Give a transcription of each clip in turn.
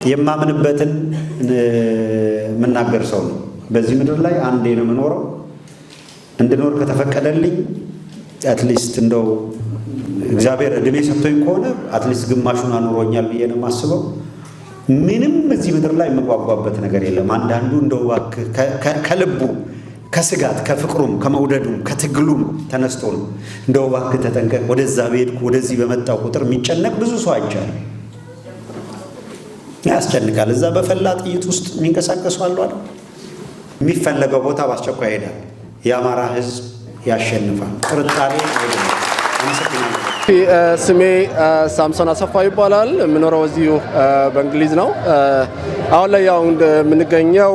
የማምንበትን መናገር ሰው ነው። በዚህ ምድር ላይ አንዴ ነው የምኖረው። እንድኖር ከተፈቀደልኝ አትሊስት እንደው እግዚአብሔር እድሜ ሰጥቶኝ ከሆነ አትሊስት ግማሹን አኑሮኛል ብዬ ነው የማስበው። ምንም እዚህ ምድር ላይ የምጓጓበት ነገር የለም። አንዳንዱ እንደው ከልቡ ከስጋት ከፍቅሩም ከመውደዱም ከትግሉም ተነስቶ ነው እንደው እባክህ ተጠንቀቅ፣ ወደዛ በሄድኩ ወደዚህ በመጣው ቁጥር የሚጨነቅ ብዙ ሰው አይቻልም። ያስጨንቃል። እዛ በፈላ ጥይት ውስጥ የሚንቀሳቀሱ አሉ አይደል? የሚፈለገው ቦታ በአስቸኳይ ይሄዳል። የአማራ ሕዝብ ያሸንፋል። ጥርጣሬ አይደለም። ስሜ ሳምሶን አሰፋ ይባላል። የምኖረው እዚሁ በእንግሊዝ ነው። አሁን ላይ ያው እንደምንገኘው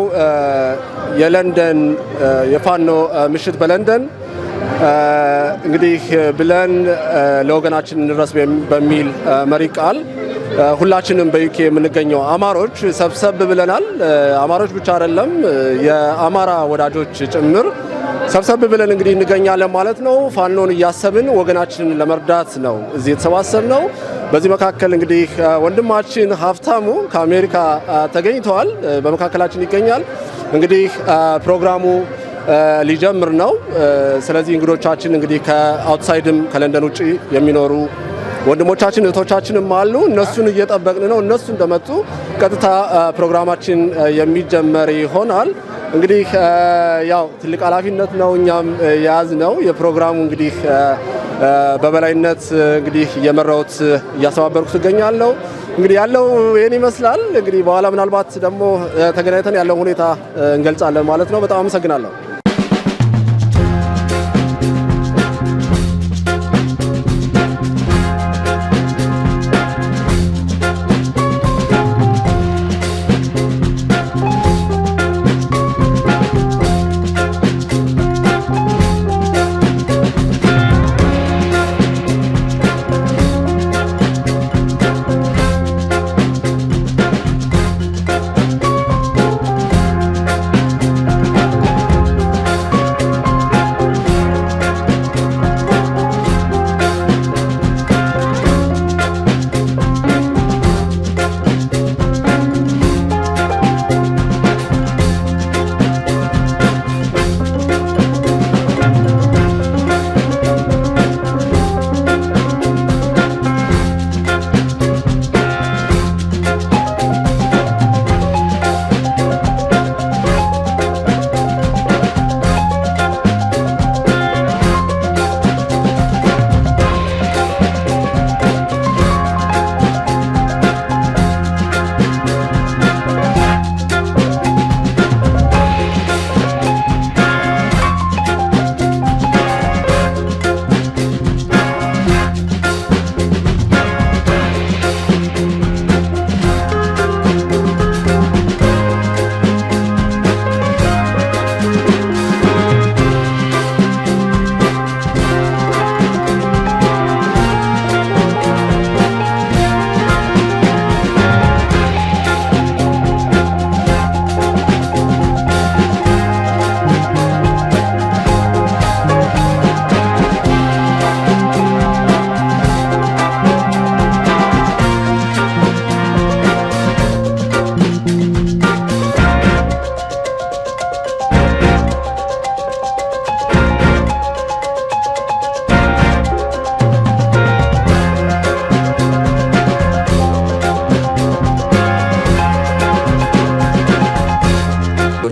የለንደን የፋኖ ምሽት በለንደን እንግዲህ ብለን ለወገናችን እንድረስ በሚል መሪ ቃል ሁላችንም በዩኬ የምንገኘው አማሮች ሰብሰብ ብለናል። አማሮች ብቻ አይደለም የአማራ ወዳጆች ጭምር ሰብሰብ ብለን እንግዲህ እንገኛለን ማለት ነው። ፋኖን እያሰብን ወገናችንን ለመርዳት ነው እዚህ የተሰባሰብነው። በዚህ መካከል እንግዲህ ወንድማችን ሀብታሙ ከአሜሪካ ተገኝተዋል፣ በመካከላችን ይገኛል። እንግዲህ ፕሮግራሙ ሊጀምር ነው። ስለዚህ እንግዶቻችን እንግዲህ ከአውትሳይድም ከለንደን ውጪ የሚኖሩ ወንድሞቻችን እህቶቻችንም አሉ። እነሱን እየጠበቅን ነው። እነሱ እንደመጡ ቀጥታ ፕሮግራማችን የሚጀመር ይሆናል። እንግዲህ ያው ትልቅ ኃላፊነት ነው እኛም የያዝነው። የፕሮግራሙ እንግዲህ በበላይነት እንግዲህ እየመራሁት እያስተባበርኩት እገኛለሁ። እንግዲህ ያለው ይሄን ይመስላል። እንግዲህ በኋላ ምናልባት ደግሞ ተገናኝተን ያለው ሁኔታ እንገልጻለን ማለት ነው። በጣም አመሰግናለሁ።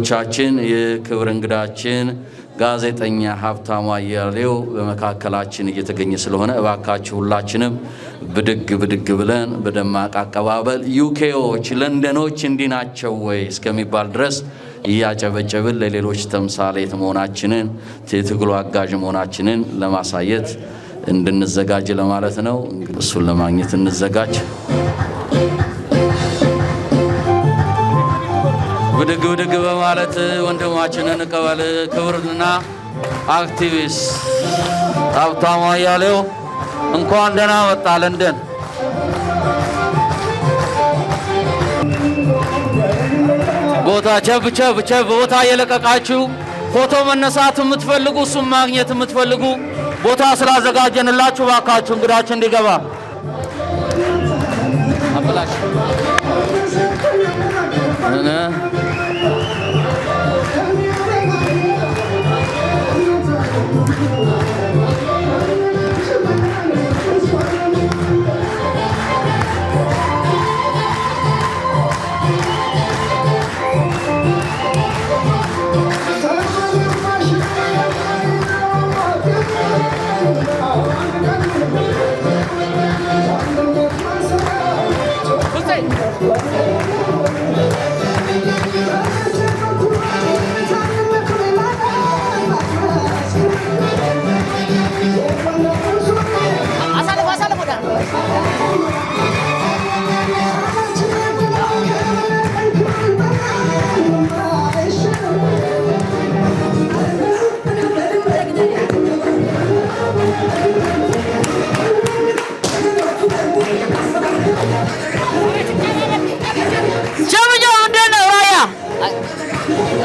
ቻችን የክብር እንግዳችን ጋዜጠኛ ሀብታሙ አያሌው በመካከላችን እየተገኘ ስለሆነ እባካችሁ ሁላችንም ብድግ ብለን በደማቅ አቀባበል ዩኬዎች ለንደኖች እንዲናቸው ወይ እስከሚባል ድረስ እያጨበጨብን ለሌሎች ተምሳሌት መሆናችንን የትግሉ አጋዥ መሆናችንን ለማሳየት እንድንዘጋጅ ለማለት ነው። እሱን ለማግኘት እንዘጋጅ። ብድግ በማለት ወንድማችንን እንቀበል። ክብርና አክቲቪስት ሀብታሙ አያሌው እንኳን ደህና መጣ ለንደን። ቦታ ቸብ ቦታ እየለቀቃችሁ ፎቶ መነሳት የምትፈልጉ እሱም ማግኘት የምትፈልጉ ቦታ ስላዘጋጀንላችሁ ባካችሁ እንግዳችን እንዲገባ አብላሽ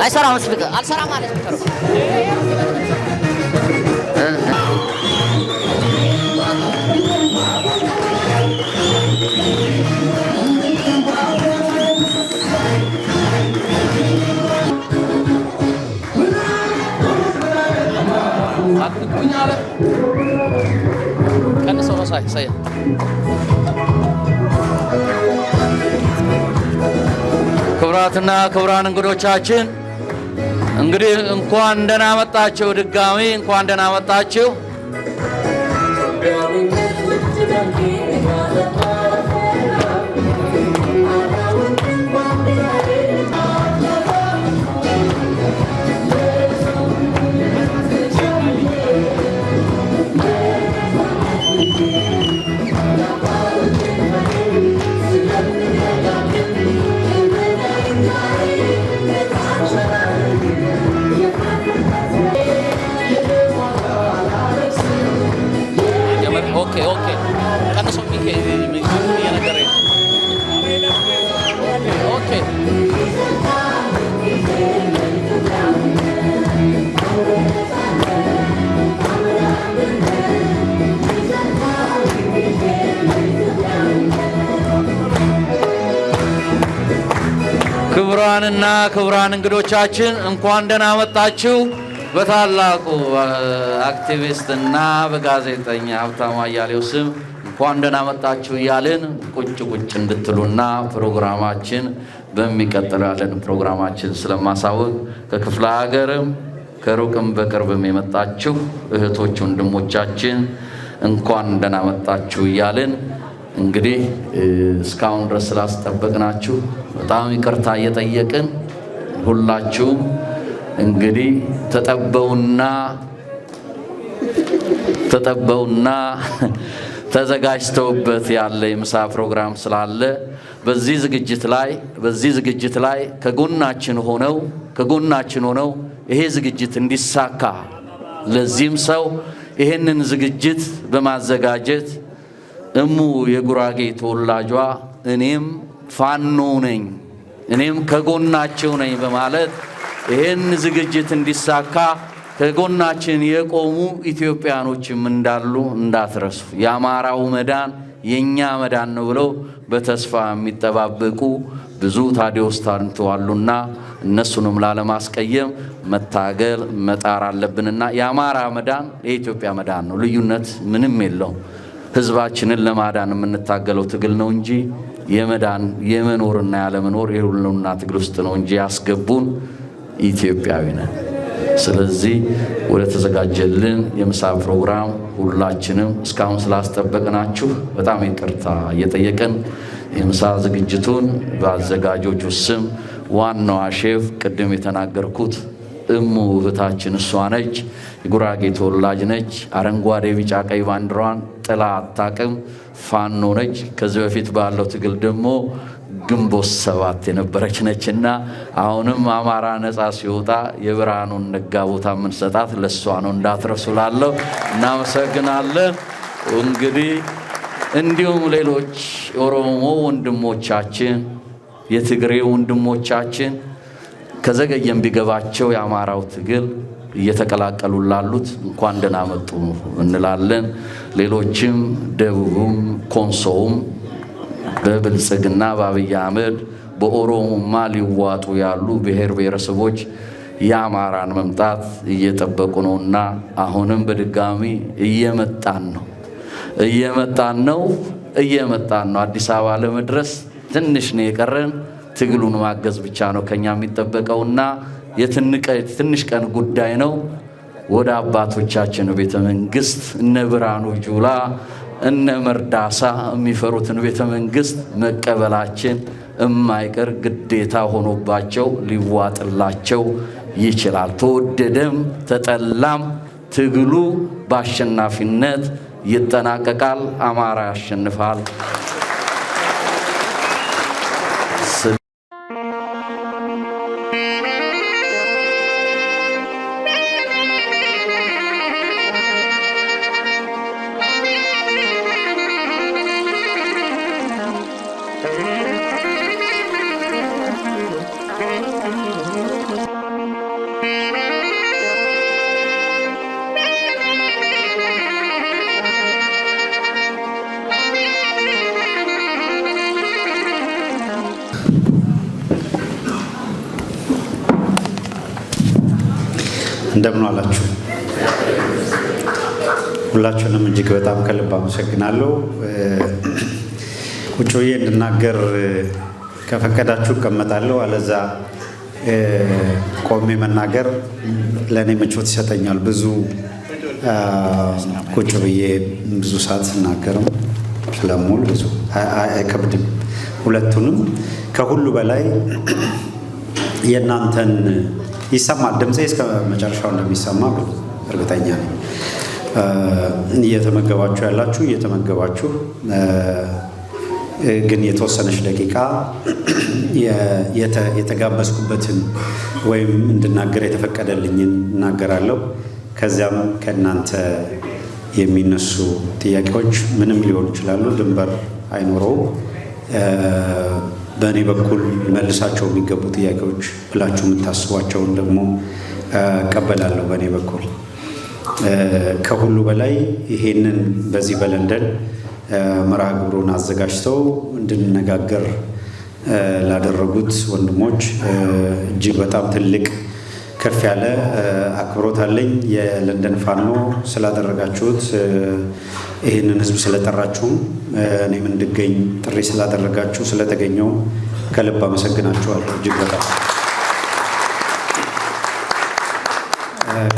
አይሰራም ስፒከር አልሰራም ማለት ስፒከሩ ቀንሰው ነው ሳይ ክቡራትና ክቡራን እንግዶቻችን እንግዲህ እንኳን ደህና መጣችሁ። ድጋሚ እንኳን ደህና መጣችሁ። ኦኬ ቀንሰው የነገረኝ ኦኬ ክቡራንና ክቡራን እንግዶቻችን እንኳን ደህና መጣችሁ። በታላቁ አክቲቪስትና በጋዜጠኛ ሀብታሙ አያሌው ስም እንኳን ደህና መጣችሁ እያልን ቁጭ እንድትሉና ፕሮግራማችን በሚቀጥለው ያለን ፕሮግራማችን ስለማሳወቅ ከክፍለ ሀገርም ከሩቅም በቅርብም የመጣችሁ እህቶች ወንድሞቻችን እንኳን ደህና መጣችሁ እያልን እንግዲህ እስካሁን ድረስ ስላስጠበቅናችሁ በጣም ይቅርታ እየጠየቅን ሁላችሁም እንግዲህ ተጠበውና ተዘጋጅተውበት ያለ የምሳ ፕሮግራም ስላለ በዚህ ዝግጅት ላይ ከጎናችን ሆነው ይሄ ዝግጅት እንዲሳካ ለዚህም ሰው ይሄንን ዝግጅት በማዘጋጀት የጉራጌ ተወላጇ እኔም ፋኖ ነኝ እኔም ከጎናቸው ነኝ በማለት ይሄን ዝግጅት እንዲሳካ ከጎናችን የቆሙ ኢትዮጵያኖችም እንዳሉ እንዳትረሱ። የአማራው መዳን የኛ መዳን ነው ብለው በተስፋ የሚጠባበቁ ብዙ ታዲዮስ ታንተዋሉና እነሱንም ላለማስቀየም መታገል መጣር አለብንና የአማራ መዳን የኢትዮጵያ መዳን ነው። ልዩነት ምንም የለው። ህዝባችንን ለማዳን የምንታገለው ትግል ነው እንጂ የመዳን የመኖርና ያለመኖር የሁሉና ትግል ውስጥ ነው እንጂ ያስገቡን ኢትዮጵያዊ ነን። ስለዚህ ወደ ተዘጋጀልን የምሳ ፕሮግራም ሁላችንም እስካሁን ስላስጠበቅናችሁ በጣም ይቅርታ እየጠየቅን የምሳ ዝግጅቱን በአዘጋጆቹ ስም ዋናዋ ሼፍ ቅድም የተናገርኩት እህታችን እሷ ነች። የጉራጌ ተወላጅ ነች። አረንጓዴ ቢጫ ቀይ ባንዲራዋን ጥላ አታውቅም። ፋኖ ነች። ከዚህ በፊት ባለው ትግል ደግሞ ግንቦት 7 የነበረች ነችና አሁንም አማራ ነፃ ሲወጣ የብርሃኑን ነጋ ቦታ የምንሰጣት ለሷ ነው እንዳትረሱ ላለው እናመሰግናለን። እንግዲህ እንዲሁም ሌሎች ኦሮሞ ወንድሞቻችን የትግሬ ወንድሞቻችን ከዘገየም ቢገባቸው የአማራው ትግል እየተቀላቀሉ ላሉት እንኳን ደህና መጡ እንላለን። ሌሎችም ደቡብም ኮንሶውም በብልጽግና በአብይ አህመድ በኦሮሞማ ሊዋጡ ያሉ ብሔር ብሔረሰቦች የአማራን መምጣት እየጠበቁ ነውና አሁንም በድጋሚ እየመጣን ነው። አዲስ አበባ ለመድረስ ትንሽ ነው የቀረን። ትግሉን ማገዝ ብቻ ነው ከኛ የሚጠበቀውና የትንሽ ቀን ጉዳይ ነው። ወደ አባቶቻችን ቤተ መንግስት እነ ብርሃኑ ጁላ እነ መርዳሳ የሚፈሩትን ቤተ መንግስት መቀበላችን የማይቀር ግዴታ ሆኖባቸው ሊዋጥላቸው ይችላል። ተወደደም ተጠላም ትግሉ በአሸናፊነት ይጠናቀቃል። አማራ ያሸንፋል። እንደምን አላችሁ? ሁላችሁንም እጅግ በጣም ከልብ አመሰግናለሁ። ቁጭ ብዬ እንድናገር ከፈቀዳችሁ እቀመጣለሁ፣ አለዛ ቆሜ መናገር ለእኔ ምቾት ይሰጠኛል። ብዙ ቁጭ ብዬ ብዙ ሰዓት ስናገርም ስለሙል ብዙ አይከብድም። ሁለቱንም ከሁሉ በላይ የእናንተን ይሰማል። ድምፄ እስከ መጨረሻው እንደሚሰማ እርግጠኛ ነኝ። እየተመገባችሁ ያላችሁ እየተመገባችሁ ግን የተወሰነች ደቂቃ የተጋበዝኩበትን ወይም እንድናገር የተፈቀደልኝን እናገራለሁ። ከዚያም ከእናንተ የሚነሱ ጥያቄዎች ምንም ሊሆኑ ይችላሉ፣ ድንበር አይኖረውም። በእኔ በኩል መልሳቸው የሚገቡ ጥያቄዎች ብላችሁ የምታስቧቸውን ደግሞ እቀበላለሁ። በእኔ በኩል ከሁሉ በላይ ይሄንን በዚህ በለንደን መርሃ ግብሩን አዘጋጅተው እንድንነጋገር ላደረጉት ወንድሞች እጅግ በጣም ትልቅ ከፍ ያለ አክብሮት አለኝ። የለንደን ፋኖ ስላደረጋችሁት፣ ይህንን ህዝብ ስለጠራችሁም፣ እኔም እንድገኝ ጥሪ ስላደረጋችሁ ስለተገኘው ከልብ አመሰግናችኋለሁ እጅግ በጣም።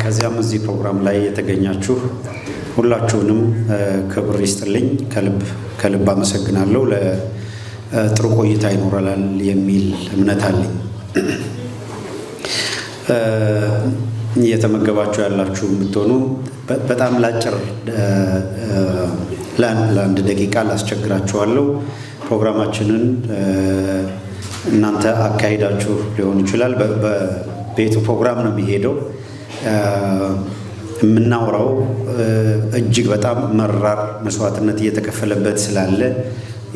ከዚያም እዚህ ፕሮግራም ላይ የተገኛችሁ ሁላችሁንም ክብር ይስጥልኝ፣ ከልብ አመሰግናለሁ። ለጥሩ ቆይታ ይኖረናል የሚል እምነት አለኝ። እየተመገባችሁ ያላችሁ ብትሆኑ በጣም ላጭር ለአንድ ደቂቃ ላስቸግራችኋለሁ። ፕሮግራማችንን እናንተ አካሂዳችሁ ሊሆን ይችላል። በቤቱ ፕሮግራም ነው የሚሄደው። የምናወራው እጅግ በጣም መራር መስዋዕትነት እየተከፈለበት ስላለ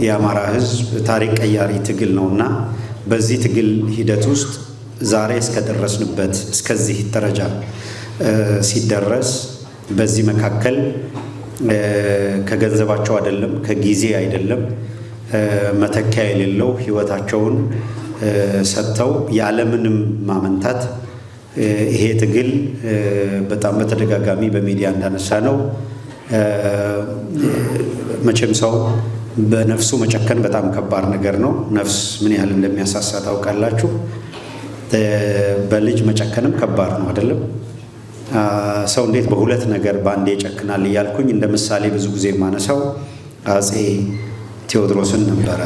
የአማራ ሕዝብ ታሪክ ቀያሪ ትግል ነውና በዚህ ትግል ሂደት ውስጥ ዛሬ እስከደረስንበት እስከዚህ ደረጃ ሲደረስ በዚህ መካከል ከገንዘባቸው አይደለም ከጊዜ አይደለም መተኪያ የሌለው ሕይወታቸውን ሰጥተው ያለምንም ማመንታት ይሄ ትግል በጣም በተደጋጋሚ በሚዲያ እንዳነሳ ነው። መቼም ሰው በነፍሱ መጨከን በጣም ከባድ ነገር ነው። ነፍስ ምን ያህል እንደሚያሳሳ ታውቃላችሁ። በልጅ መጨከንም ከባድ ነው አይደለም? ሰው እንዴት በሁለት ነገር በአንዴ ይጨክናል እያልኩኝ እንደ ምሳሌ ብዙ ጊዜ የማነሳው አፄ ቴዎድሮስን ነበረ።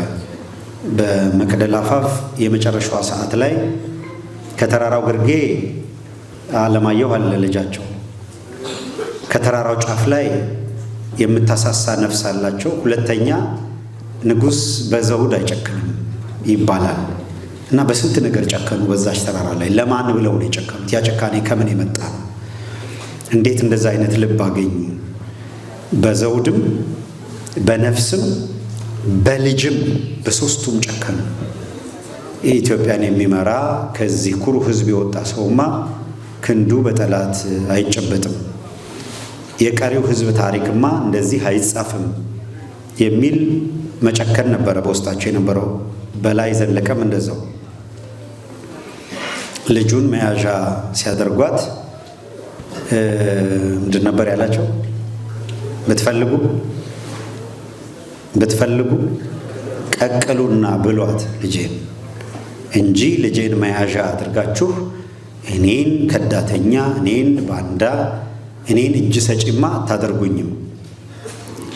በመቅደላ አፋፍ የመጨረሻዋ ሰዓት ላይ ከተራራው ግርጌ አለማየሁ አለ ልጃቸው። ከተራራው ጫፍ ላይ የምታሳሳ ነፍስ አላቸው። ሁለተኛ ንጉሥ በዘውድ አይጨክንም ይባላል እና በስንት ነገር ጨከኑ በዛች ተራራ ላይ። ለማን ብለው ነው የጨከኑት? ያ ጭካኔ ከምን የመጣ ነው? እንዴት እንደዛ አይነት ልብ አገኙ? በዘውድም በነፍስም በልጅም በሶስቱም ጨከኑ። ኢትዮጵያን የሚመራ ከዚህ ኩሩ ሕዝብ የወጣ ሰውማ ክንዱ በጠላት አይጨበጥም፣ የቀሪው ሕዝብ ታሪክማ እንደዚህ አይጻፍም የሚል መጨከን ነበረ በውስጣቸው የነበረው። በላይ ዘለቀም እንደዛው ልጁን መያዣ ሲያደርጓት ምንድን ነበር ያላቸው? ብትፈልጉ ቀቅሉና ብሏት ልጄን እንጂ ልጄን መያዣ አድርጋችሁ እኔን ከዳተኛ፣ እኔን ባንዳ፣ እኔን እጅ ሰጪማ አታደርጉኝም።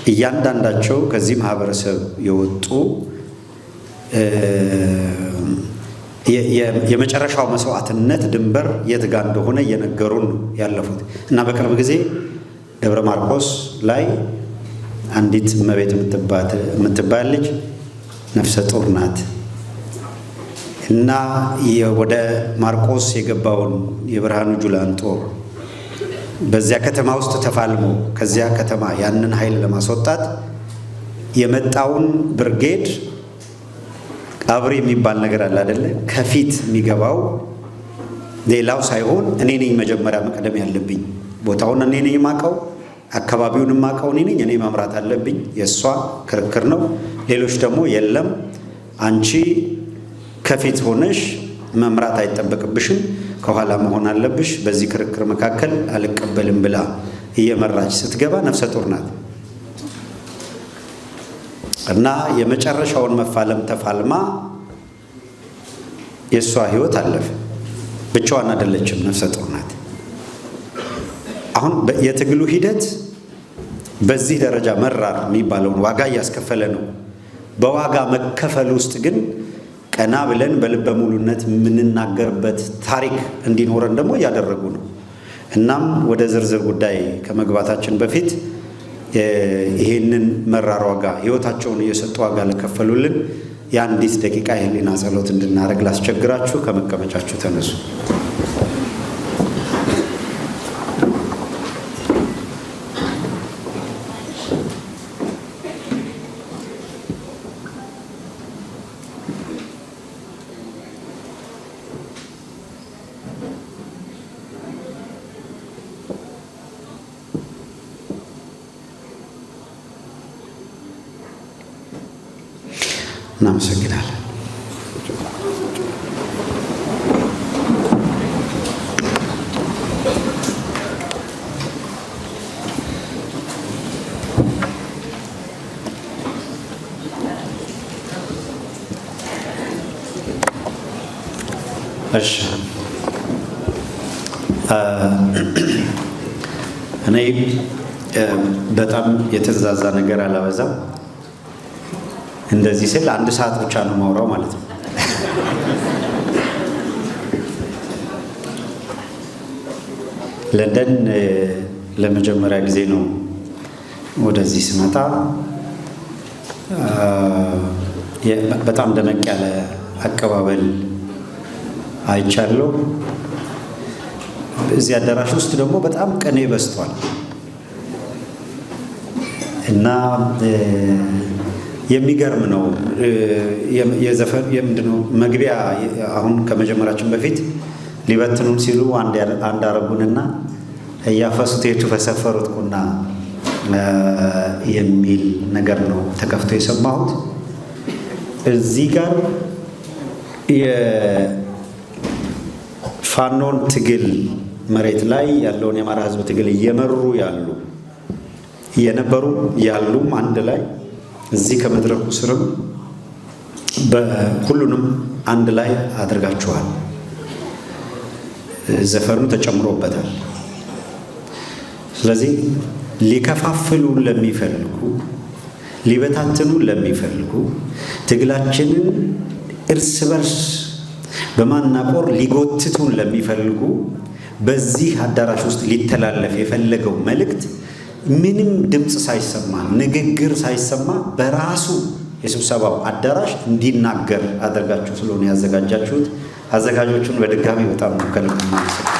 እያንዳንዳቸው ከዚህ ማህበረሰብ የወጡ የመጨረሻው መስዋዕትነት ድንበር የት ጋር እንደሆነ እየነገሩን ያለፉት እና በቅርብ ጊዜ ደብረ ማርቆስ ላይ አንዲት እመቤት የምትባል ልጅ ነፍሰ ጡር ናት እና ወደ ማርቆስ የገባውን የብርሃኑ ጁላን ጦር በዚያ ከተማ ውስጥ ተፋልሞ ከዚያ ከተማ ያንን ኃይል ለማስወጣት የመጣውን ብርጌድ አብሪ የሚባል ነገር አለ አይደለ? ከፊት የሚገባው ሌላው ሳይሆን እኔ ነኝ መጀመሪያ መቅደም ያለብኝ። ቦታውን እኔ ነኝ የማውቀው፣ አካባቢውን የማውቀው እኔ ነኝ። እኔ መምራት አለብኝ። የእሷ ክርክር ነው። ሌሎች ደግሞ የለም አንቺ ከፊት ሆነሽ መምራት አይጠበቅብሽም፣ ከኋላ መሆን አለብሽ፣ በዚህ ክርክር መካከል አልቀበልም ብላ እየመራች ስትገባ ነፍሰ ጡር ናት እና የመጨረሻውን መፋለም ተፋልማ የእሷ ህይወት አለፈ። ብቻዋን አይደለችም፣ ነፍሰ ጡር ናት። አሁን የትግሉ ሂደት በዚህ ደረጃ መራር የሚባለውን ዋጋ እያስከፈለ ነው። በዋጋ መከፈል ውስጥ ግን ቀና ብለን በልበ ሙሉነት የምንናገርበት ታሪክ እንዲኖረን ደግሞ እያደረጉ ነው። እናም ወደ ዝርዝር ጉዳይ ከመግባታችን በፊት ይሄንን መራር ዋጋ ህይወታቸውን እየሰጡ ዋጋ ለከፈሉልን የአንዲት ደቂቃ የህሊና ጸሎት እንድናደርግ ላስቸግራችሁ። ከመቀመጫችሁ ተነሱ። እናመሰግናለን። እሺ እኔ በጣም የተዛዛ ነገር አላበዛም። እንደዚህ ስል 1 ሰዓት ብቻ ነው ማውራው ማለት ነው። ለንደን ለመጀመሪያ ጊዜ ነው ወደዚህ ስመጣ። በጣም ደመቅ ያለ አቀባበል አይቻለሁ። እዚህ አዳራሽ ውስጥ ደግሞ በጣም ቅኔ በዝቷል እና የሚገርም ነው። የዘፈን የምንድነው መግቢያ አሁን ከመጀመራችን በፊት ሊበትኑን ሲሉ አንድ አረጉንና እያፈሱት የቱ ፈሰፈሩት ቁና የሚል ነገር ነው ተከፍቶ የሰማሁት። እዚህ ጋር የፋኖን ትግል መሬት ላይ ያለውን የአማራ ሕዝብ ትግል እየመሩ የነበሩ ያሉም አንድ ላይ እዚህ ከመድረኩ ስርም በሁሉንም አንድ ላይ አድርጋችኋል። ዘፈኑ ተጨምሮበታል። ስለዚህ ሊከፋፍሉ ለሚፈልጉ፣ ሊበታትኑ ለሚፈልጉ፣ ትግላችንን እርስ በርስ በማናቆር ሊጎትቱን ለሚፈልጉ በዚህ አዳራሽ ውስጥ ሊተላለፍ የፈለገው መልእክት ምንም ድምፅ ሳይሰማ ንግግር ሳይሰማ በራሱ የስብሰባው አዳራሽ እንዲናገር አድርጋችሁ ስለሆነ ያዘጋጃችሁት አዘጋጆቹን በድጋሚ በጣም ነው ከልብ ማመሰግናለሁ።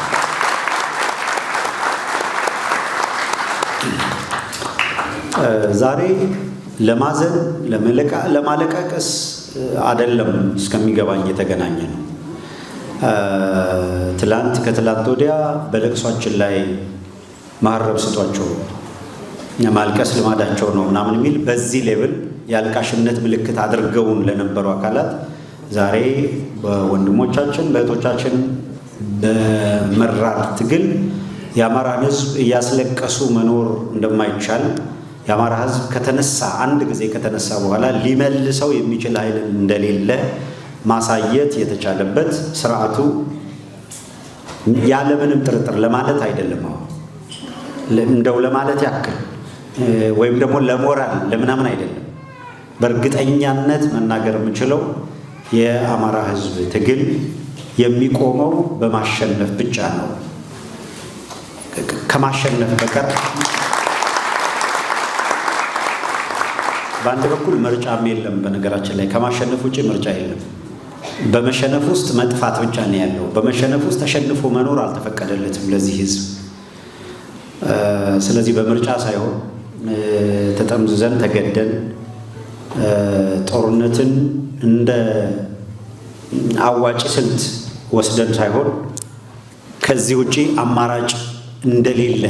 ዛሬ ለማዘን ለማለቃቀስ አይደለም እስከሚገባኝ የተገናኘ ነው። ከትላንት ወዲያ በለቅሷችን ላይ ማረብ ስጧቸው ማልቀስ ልማዳቸው ነው ምናምን የሚል በዚህ ሌብል የአልቃሽነት ምልክት አድርገውን ለነበሩ አካላት ዛሬ በወንድሞቻችን በእህቶቻችን በመራር ትግል የአማራን ሕዝብ እያስለቀሱ መኖር እንደማይቻል የአማራ ሕዝብ ከተነሳ አንድ ጊዜ ከተነሳ በኋላ ሊመልሰው የሚችል ኃይል እንደሌለ ማሳየት የተቻለበት ስርዓቱ ያለምንም ጥርጥር ለማለት አይደለም እንደው ለማለት ያክል ወይም ደግሞ ለሞራል ለምናምን አይደለም በእርግጠኛነት መናገር የምችለው የአማራ ሕዝብ ትግል የሚቆመው በማሸነፍ ብቻ ነው። ከማሸነፍ በቀር በአንድ በኩል ምርጫም የለም። በነገራችን ላይ ከማሸነፍ ውጭ ምርጫ የለም። በመሸነፍ ውስጥ መጥፋት ብቻ ነው ያለው። በመሸነፍ ውስጥ ተሸንፎ መኖር አልተፈቀደለትም ለዚህ ሕዝብ። ስለዚህ በምርጫ ሳይሆን ተጠምዝዘን ተገደን ጦርነትን እንደ አዋጭ ስልት ወስደን ሳይሆን ከዚህ ውጪ አማራጭ እንደሌለ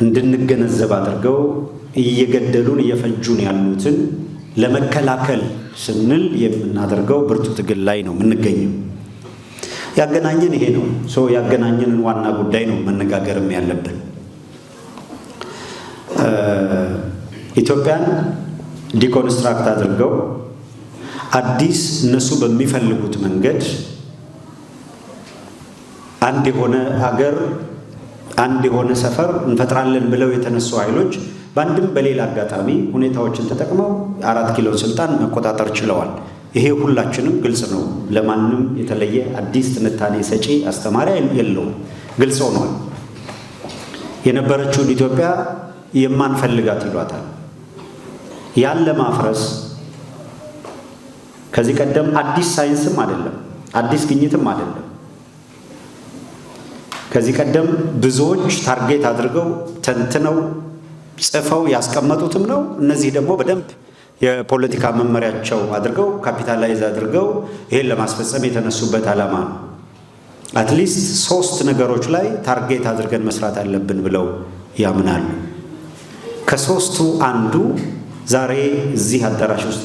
እንድንገነዘብ አድርገው እየገደሉን እየፈጁን ያሉትን ለመከላከል ስንል የምናደርገው ብርቱ ትግል ላይ ነው የምንገኘው። ያገናኘን ይሄ ነው። ያገናኘንን ዋና ጉዳይ ነው መነጋገርም ያለብን። ኢትዮጵያን ዲኮንስትራክት አድርገው አዲስ እነሱ በሚፈልጉት መንገድ አንድ የሆነ ሀገር አንድ የሆነ ሰፈር እንፈጥራለን ብለው የተነሱ ኃይሎች በአንድም በሌላ አጋጣሚ ሁኔታዎችን ተጠቅመው 4 ኪሎ ስልጣን መቆጣጠር ችለዋል። ይሄ ሁላችንም ግልጽ ነው። ለማንም የተለየ አዲስ ትንታኔ ሰጪ አስተማሪ የለውም። ግልጽ ሆኗል። የነበረችውን ኢትዮጵያ የማንፈልጋት ይሏታል። ያን ለማፍረስ ከዚህ ቀደም አዲስ ሳይንስም አይደለም፣ አዲስ ግኝትም አይደለም። ከዚህ ቀደም ብዙዎች ታርጌት አድርገው ተንትነው ጽፈው ያስቀመጡትም ነው። እነዚህ ደግሞ በደንብ የፖለቲካ መመሪያቸው አድርገው ካፒታላይዝ አድርገው ይሄን ለማስፈጸም የተነሱበት ዓላማ ነው። አትሊስት 3 ነገሮች ላይ ታርጌት አድርገን መስራት አለብን ብለው ያምናሉ። ከ3ቱ አንዱ ዛሬ እዚህ አዳራሽ ውስጥ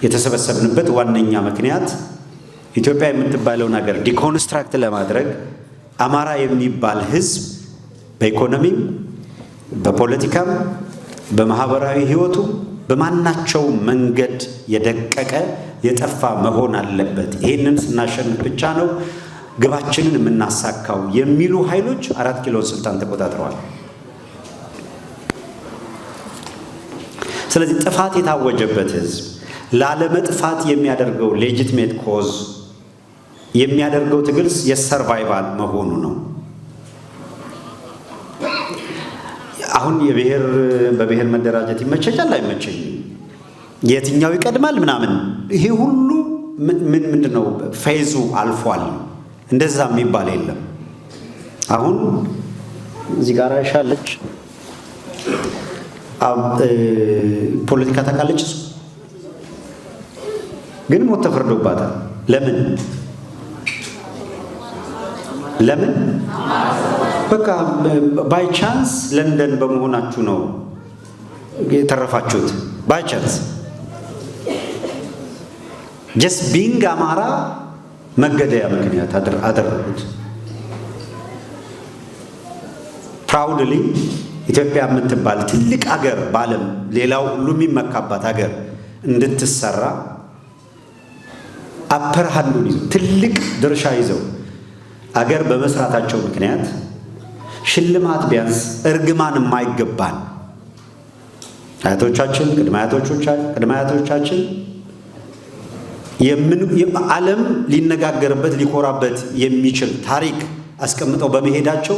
የተሰበሰብንበት ዋነኛ ምክንያት ኢትዮጵያ የምትባለውን ሀገር ዲኮንስትራክት ለማድረግ አማራ የሚባል ሕዝብ በኢኮኖሚም በፖለቲካም በማህበራዊ ህይወቱ በማናቸው መንገድ የደቀቀ የጠፋ መሆን አለበት። ይህንን ስናሸንፍ ብቻ ነው ግባችንን የምናሳካው የሚሉ ኃይሎች 4 ኪሎ ስልጣን ተቆጣጥረዋል። ስለዚህ ጥፋት የታወጀበት ህዝብ ላለመጥፋት የሚያደርገው ሌጂቲሜት ኮዝ የሚያደርገው ትግል የሰርቫይቫል መሆኑ ነው። አሁን በብሔር መደራጀት ይመቸኛል አይመቸኝም፣ የትኛው ይቀድማል ምናምን፣ ይሄ ሁሉ ምንድነው ፌዙ አልፏል። እንደዛ የሚባል የለም። አሁን እዚህ ጋር ያሻለች ፖለቲካ ታውቃለች፣ እሱ ግን ሞት ተፈርዶባታል። ለምን በቃ ባይ ቻንስ ለንደን በመሆናችሁ ነው የተረፋችሁት። ባይ ቻንስ ጀስት ቢንግ አማራ መገደያ ምክንያት አደረጉት። ፕራውድሊ ኢትዮጵያ የምትባል ትልቅ ሀገር በዓለም ሌላው ሁሉ የሚመካባት ሀገር እንድትሰራ አፐር ሃንዱን ይዘው ትልቅ ድርሻ ይዘው አገር በመስራታቸው ምክንያት ሽልማት ቢያንስ እርግማን የማይገባን አያቶቻችን ቅድመ አያቶቻችን ዓለም ሊነጋገርበት ሊኮራበት የሚችል ታሪክ አስቀምጠው በመሄዳቸው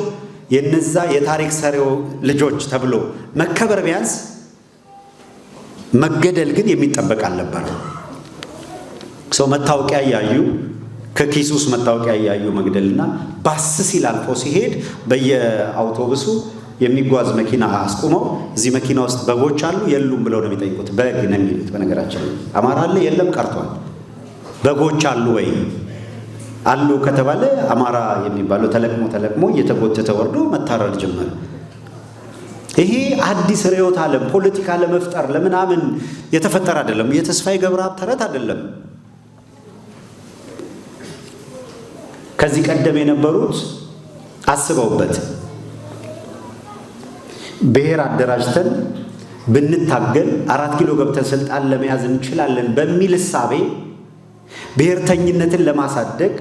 የነዛ የታሪክ ሰሪው ልጆች ተብሎ መከበር ቢያንስ መገደል ግን የሚጠበቅ አልነበር። ሰው መታወቂያ እያዩ ከኪስ ውስጥ መታወቂያ እያዩ መግደልና ባስ ሲል አልፎ ሲሄድ በየአውቶቡሱ የሚጓዝ መኪና አስቁመው እዚህ መኪና ውስጥ በጎች አሉ የሉም ብለው ነው የሚጠይቁት። በግ ነው የሚሉት። በነገራችን አማራ አለ የለም ቀርቷል። በጎች አሉ ወይ አሉ ከተባለ አማራ የሚባለው ተለቅሞ እየተጎተተ ወርዶ መታረድ ጀመረ። ይሄ አዲስ ርዕዮተ ዓለም ፖለቲካ ለመፍጠር ለምናምን የተፈጠረ አይደለም። የተስፋዬ ገብረአብ ተረት አይደለም። ከዚህ ቀደም የነበሩት አስበውበት ብሔር አደራጅተን ብንታገል 4 ኪሎ ገብተን ስልጣን ለመያዝ እንችላለን በሚል እሳቤ ብሔርተኝነትን ለማሳደግ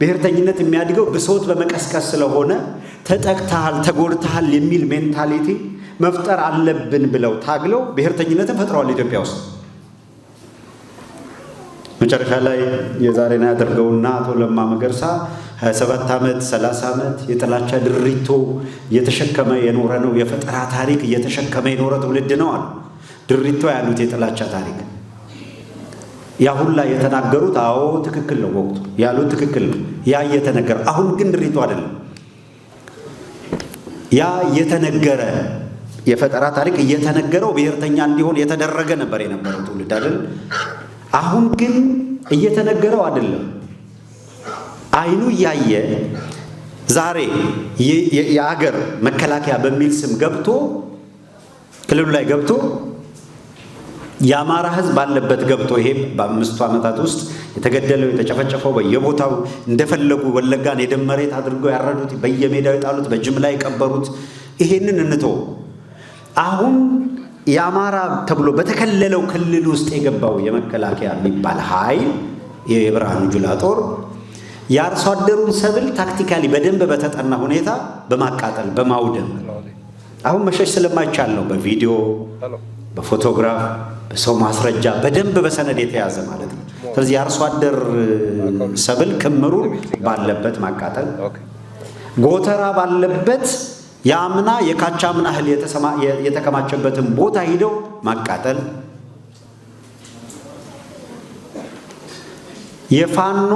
ብሔርተኝነት የሚያድገው ብሶት በመቀስቀስ ስለሆነ ተጠቅተሃል፣ ተጎድተሃል የሚል ሜንታሊቲ መፍጠር አለብን ብለው ታግለው ብሔርተኝነትን ፈጥረዋል ኢትዮጵያ ውስጥ። መጨረሻ ላይ የዛሬን ያደርገውና አቶ ለማ መገርሳ 27 ዓመት 30 ዓመት የጥላቻ ድሪቶ እየተሸከመ የኖረ ነው። የፈጠራ ታሪክ እየተሸከመ የኖረ ትውልድ ነው አሉ። ድሪቶ ያሉት የጥላቻ ታሪክ ያ ሁላ የተናገሩት አዎ ትክክል ነው፣ ወቅቱ ያሉት ትክክል ነው። ያ እየተነገረ አሁን ግን ድሪቶ አይደለም። ያ እየተነገረ የፈጠራ ታሪክ እየተነገረው ብሔርተኛ እንዲሆን የተደረገ ነበር የነበረው ትውልድ አይደል? አሁን ግን እየተነገረው አይደለም። አይኑ እያየ ዛሬ የአገር መከላከያ በሚል ስም ገብቶ ክልሉ ላይ ገብቶ የአማራ ሕዝብ ባለበት ገብቶ ይሄ በ5 ዓመታት ውስጥ የተገደለው የተጨፈጨፈው በየቦታው እንደፈለጉ ወለጋን የደም መሬት አድርገው ያረዱት በየሜዳው የጣሉት በጅምላ የቀበሩት ይሄንን እንተው። አሁን የአማራ ተብሎ በተከለለው ክልል ውስጥ የገባው የመከላከያ የሚባል ኃይል የብርሃኑ ጁላ ጦር የአርሶ አደሩን ሰብል ታክቲካሊ በደንብ በተጠና ሁኔታ በማቃጠል በማውደም አሁን መሸሽ ስለማይቻል ነው። በቪዲዮ በፎቶግራፍ በሰው ማስረጃ በደንብ በሰነድ የተያዘ ማለት ነው። ስለዚህ የአርሶ አደር ሰብል ክምሩን ባለበት ማቃጠል፣ ጎተራ ባለበት የአምና የካቻምና እህል የተከማቸበትን ቦታ ሂደው ማቃጠል፣ የፋኖ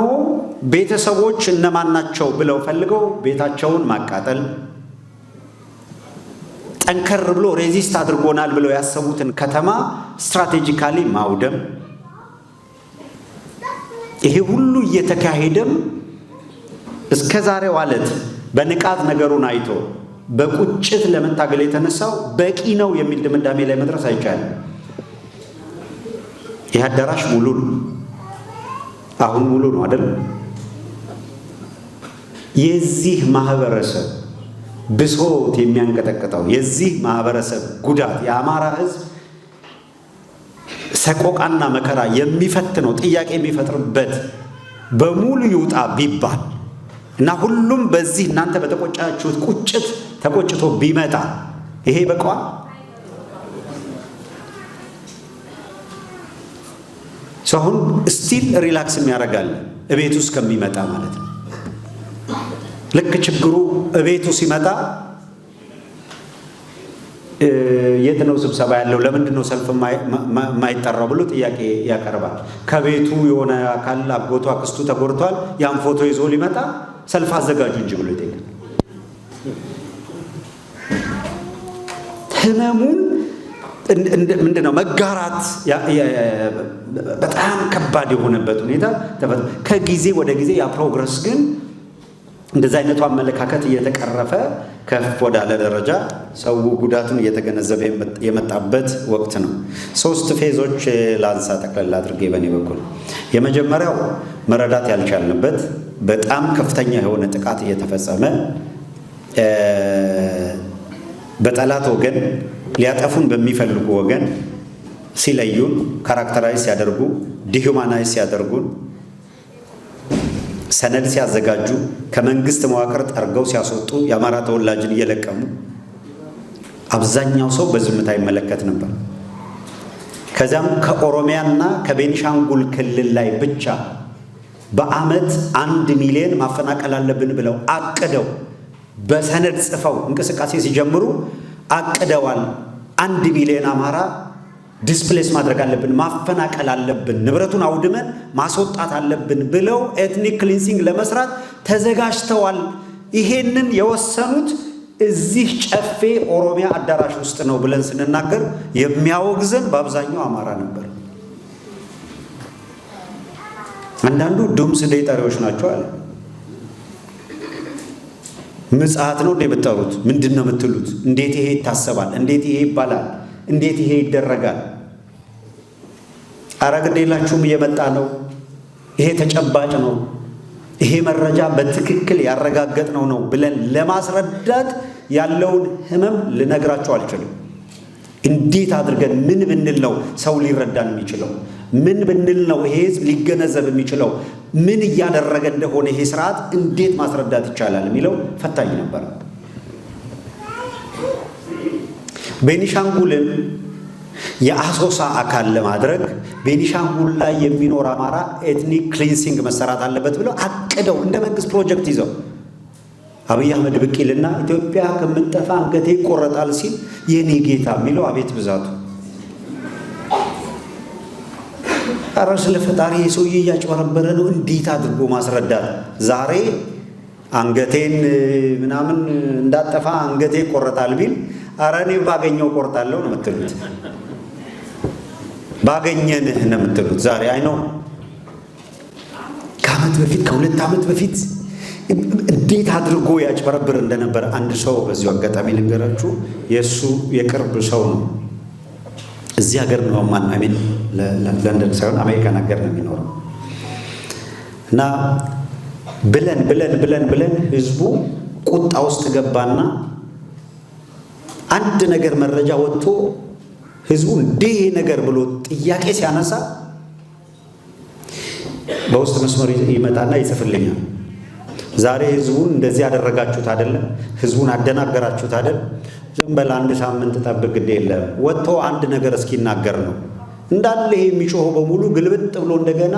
ቤተሰቦች እነማን ናቸው ብለው ፈልገው ቤታቸውን ማቃጠል፣ ጠንከር ብሎ ሬዚስት አድርጎናል ብለው ያሰቡትን ከተማ ስትራቴጂካሊ ማውደም። ይሄ ሁሉ እየተካሄደም እስከ ዛሬው ዕለት በንቃት ነገሩን አይቶ በቁጭት ለመታገል የተነሳው በቂ ነው የሚል ድምዳሜ ላይ መድረስ አይቻልም። ይህ አዳራሽ ሙሉ ነው። አሁን ሙሉ ነው አይደል? የዚህ ማህበረሰብ ብሶት የሚያንቀጠቅጠው የዚህ ማህበረሰብ ጉዳት የአማራ ሕዝብ ሰቆቃና መከራ የሚፈትነው ጥያቄ የሚፈጥርበት በሙሉ ይውጣ ቢባል እና ሁሉም በዚህ እናንተ በተቆጫችሁት ቁጭት ተቆጭቶ ቢመጣ ይሄ በቃ ሰውን ስቲል ሪላክስ የሚያደርጋል እቤቱ ውስጥ ከሚመጣ ማለት ነው። ልክ ችግሩ እቤቱ ሲመጣ የት ነው ስብሰባ ያለው? ለምንድን ነው ሰልፍ የማይጠራው ብሎ ጥያቄ ያቀርባል። ከቤቱ የሆነ አካል አጎቱ አክስቱ ተጎድቷል፣ ያን ፎቶ ይዞ ሊመጣ ሰልፍ አዘጋጁ እንጂ ብሎ ይጠይቃል። ህመሙን ምንድነው መጋራት በጣም ከባድ የሆነበት ሁኔታ ከጊዜ ወደ ጊዜ ያ ፕሮግረስ ግን እንደዛ አይነቱ አመለካከት እየተቀረፈ ከፍ ወዳለ ደረጃ ሰው ጉዳቱን እየተገነዘበ የመጣበት ወቅት ነው። 3 ፌዞች ላንሳ ጠቅላላ አድርጌ በኔ በኩል። የመጀመሪያው መረዳት ያልቻልንበት በጣም ከፍተኛ የሆነ ጥቃት እየተፈጸመ በጠላት ወገን ሊያጠፉን በሚፈልጉ ወገን ሲለዩን፣ ካራክተራይዝ ሲያደርጉ፣ ዲሁማናይዝ ሲያደርጉን፣ ሰነድ ሲያዘጋጁ፣ ከመንግስት መዋቅር ጠርገው ሲያስወጡ፣ የአማራ ተወላጅን እየለቀሙ አብዛኛው ሰው በዝምታ ይመለከት ነበር። ከዚያም ከኦሮሚያና ከቤኒሻንጉል ክልል ላይ ብቻ በአመት 1 ሚሊዮን ማፈናቀል አለብን ብለው አቅደው በሰነድ ጽፈው እንቅስቃሴ ሲጀምሩ አቅደዋል። 1 ሚሊዮን አማራ ዲስፕሌስ ማድረግ አለብን፣ ማፈናቀል አለብን፣ ንብረቱን አውድመን ማስወጣት አለብን ብለው ኤትኒክ ክሊንሲንግ ለመስራት ተዘጋጅተዋል። ይሄንን የወሰኑት እዚህ ጨፌ ኦሮሚያ አዳራሽ ውስጥ ነው ብለን ስንናገር የሚያወግዘን በአብዛኛው አማራ ነበር። አንዳንዱ ዱምስ ዴይ ጠሪዎች ናቸው አለ። ምጽአት ነው እንደ የምትጠሩት? ምንድን ነው የምትሉት? እንዴት ይሄ ይታሰባል? እንዴት ይሄ ይባላል? እንዴት ይሄ ይደረጋል? ኧረ ግድ የላችሁም እየመጣ ነው። ይሄ ተጨባጭ ነው። ይሄ መረጃ በትክክል ያረጋገጥነው ነው ብለን ለማስረዳት ያለውን ህመም ልነግራችሁ አልችልም። እንዴት አድርገን ምን ብንል ነው ሰው ሊረዳን የሚችለው? ምን ብንል ነው ይሄ ህዝብ ሊገነዘብ የሚችለው? ምን እያደረገ እንደሆነ ይሄ ስርዓት እንዴት ማስረዳት ይቻላል የሚለው ፈታኝ ነበር። ቤኒሻንጉልን የአሶሳ አካል ለማድረግ ቤኒሻንጉል ላይ የሚኖር አማራ ኤትኒክ ክሊንሲንግ መሰራት አለበት ብለው አቅደው እንደ መንግስት ፕሮጀክት ይዘው አብይ አህመድ ብቅ ይልና ኢትዮጵያ ከምትጠፋ አንገቴ ይቆረጣል ሲል የኔ ጌታ የሚለው አቤት ብዛቱ! ኧረ ስለ ፈጣሪ ሰውዬ እያጭበረበረ ነው። እንዴት አድርጎ ማስረዳት? ዛሬ አንገቴን ምናምን እንዳጠፋ አንገቴ ይቆረጣል ቢል ኧረ እኔ ባገኘው ቆርጣለሁ ነው የምትሉት። ባገኘንህ ነው የምትሉት። ዛሬ አይ ነው ከዓመት በፊት ከ2 ዓመት በፊት እንዴት አድርጎ ያጭበረብር እንደነበር አንድ ሰው በዚሁ አጋጣሚ ልንገራችሁ። የእሱ የቅርብ ሰው ነው። እዚህ ሀገር ነው አሜን፣ ለንደን ሳይሆን አሜሪካን ሀገር ነው የሚኖረው። እና ብለን ህዝቡ ቁጣ ውስጥ ገባና አንድ ነገር መረጃ ወጥቶ ህዝቡ እንዲህ ነገር ብሎ ጥያቄ ሲያነሳ በውስጥ መስመር ይመጣና ይጽፍልኛል። ዛሬ ህዝቡን እንደዚህ ያደረጋችሁት አይደለም፣ ህዝቡን አደናገራችሁት አይደል? ዝም በል አንድ ሳምንት ጠብቅ፣ ግድ የለም ወጥቶ አንድ ነገር እስኪናገር ነው። እንዳለ ይሄ የሚጮኸው በሙሉ ግልብጥ ብሎ እንደገና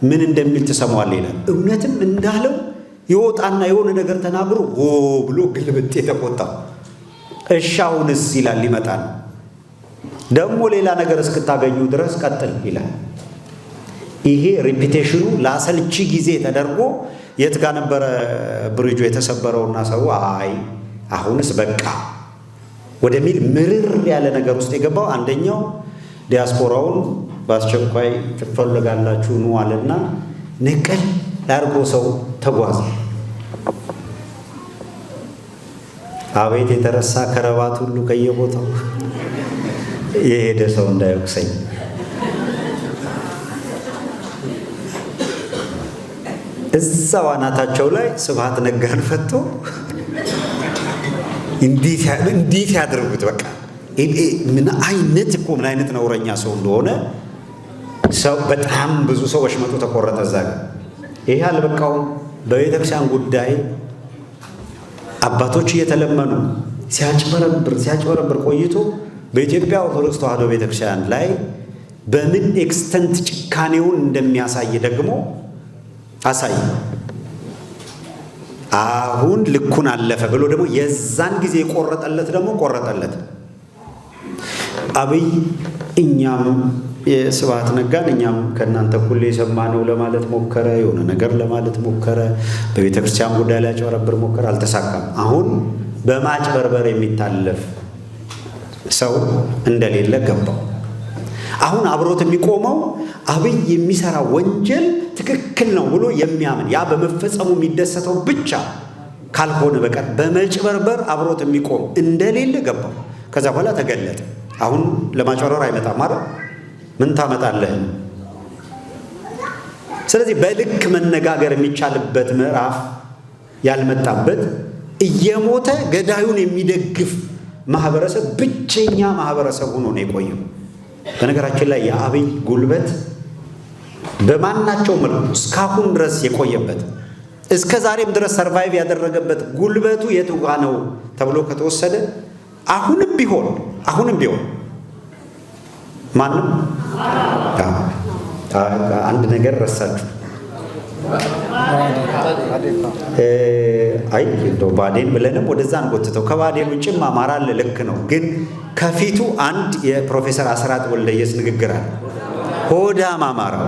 ምን እንደሚል ትሰማዋለህ ይላል። እውነትም እንዳለው ይወጣና የሆነ ነገር ተናግሮ ሆ ብሎ ግልብጥ የተቆጣው እሻውንስ ይላል። ይመጣል ደግሞ ሌላ ነገር እስክታገኙ ድረስ ቀጥል ይላል። ይሄ ሪፒቴሽኑ ለአሰልቺ ጊዜ ተደርጎ የት ጋር ነበረ ብሪጁ የተሰበረውና ሰው አይ አሁንስ በቃ ወደሚል ምርር ያለ ነገር ውስጥ የገባው አንደኛው ዲያስፖራውን በአስቸኳይ ትፈልጋላችሁ ኑ አለና ንቅል ላርጎ ሰው ተጓዘ። አቤት የተረሳ ከረባት ሁሉ ከየቦታው የሄደ ሰው እንዳይወቅሰኝ። እዛው አናታቸው ላይ ስብሐት ነጋን ፈቶ እንዴት ያድርጉት? በቃ ምን አይነት ነውረኛ ሰው እንደሆነ ሰው በጣም ብዙ ሰው ወሽመጡ ተቆረጠ እዛ ጋር። ይሄ አልበቃውም። በቤተክርስቲያን ጉዳይ አባቶች እየተለመኑ ሲያጭበረብር ቆይቶ በኢትዮጵያ ኦርቶዶክስ ተዋሕዶ ቤተክርስቲያን ላይ በምን ኤክስተንት ጭካኔውን እንደሚያሳይ ደግሞ አሳይ። አሁን ልኩን አለፈ ብሎ ደግሞ የዛን ጊዜ የቆረጠለት ደግሞ ቆረጠለት። አብይ እኛም የስብሐት ነጋን እኛም ከእናንተ ሁሌ የሰማነው ለማለት ሞከረ፣ የሆነ ነገር ለማለት ሞከረ፣ በቤተ ክርስቲያን ጉዳይ ላይ ያጭበረብር ሞከረ፣ አልተሳካም። አሁን በማጭበርበር የሚታለፍ ሰው እንደሌለ ገባው። አሁን አብሮት የሚቆመው አብይ የሚሰራ ወንጀል ትክክል ነው ብሎ የሚያምን ያ በመፈጸሙ የሚደሰተው ብቻ ካልሆነ በቀር በመጭበርበር አብሮት የሚቆም እንደሌለ ገባው። ከዛ በኋላ ተገለጠ። አሁን ለማጭበርበር አይመጣም ማለት ምን ታመጣለህ? ስለዚህ በልክ መነጋገር የሚቻልበት ምዕራፍ ያልመጣበት እየሞተ ገዳዩን የሚደግፍ ማህበረሰብ ብቸኛ ማህበረሰብ ሆኖ ነው የቆየው። በነገራችን ላይ የአብይ ጉልበት በማናቸው መልኩ እስካሁን ድረስ የቆየበት እስከ ዛሬም ድረስ ሰርቫይቭ ያደረገበት ጉልበቱ የቱ ጋ ነው ተብሎ ከተወሰደ አሁንም ቢሆን ማንም አንድ ነገር ረሳችሁ። አይ እንደው ባዴን ብለንም ወደዛ እንጎትተው። ከባዴን ውጭም አማራ አለ፣ ልክ ነው። ግን ከፊቱ አንድ የፕሮፌሰር አስራት ወልደየስ ንግግር አለ። ሆዳም አማራው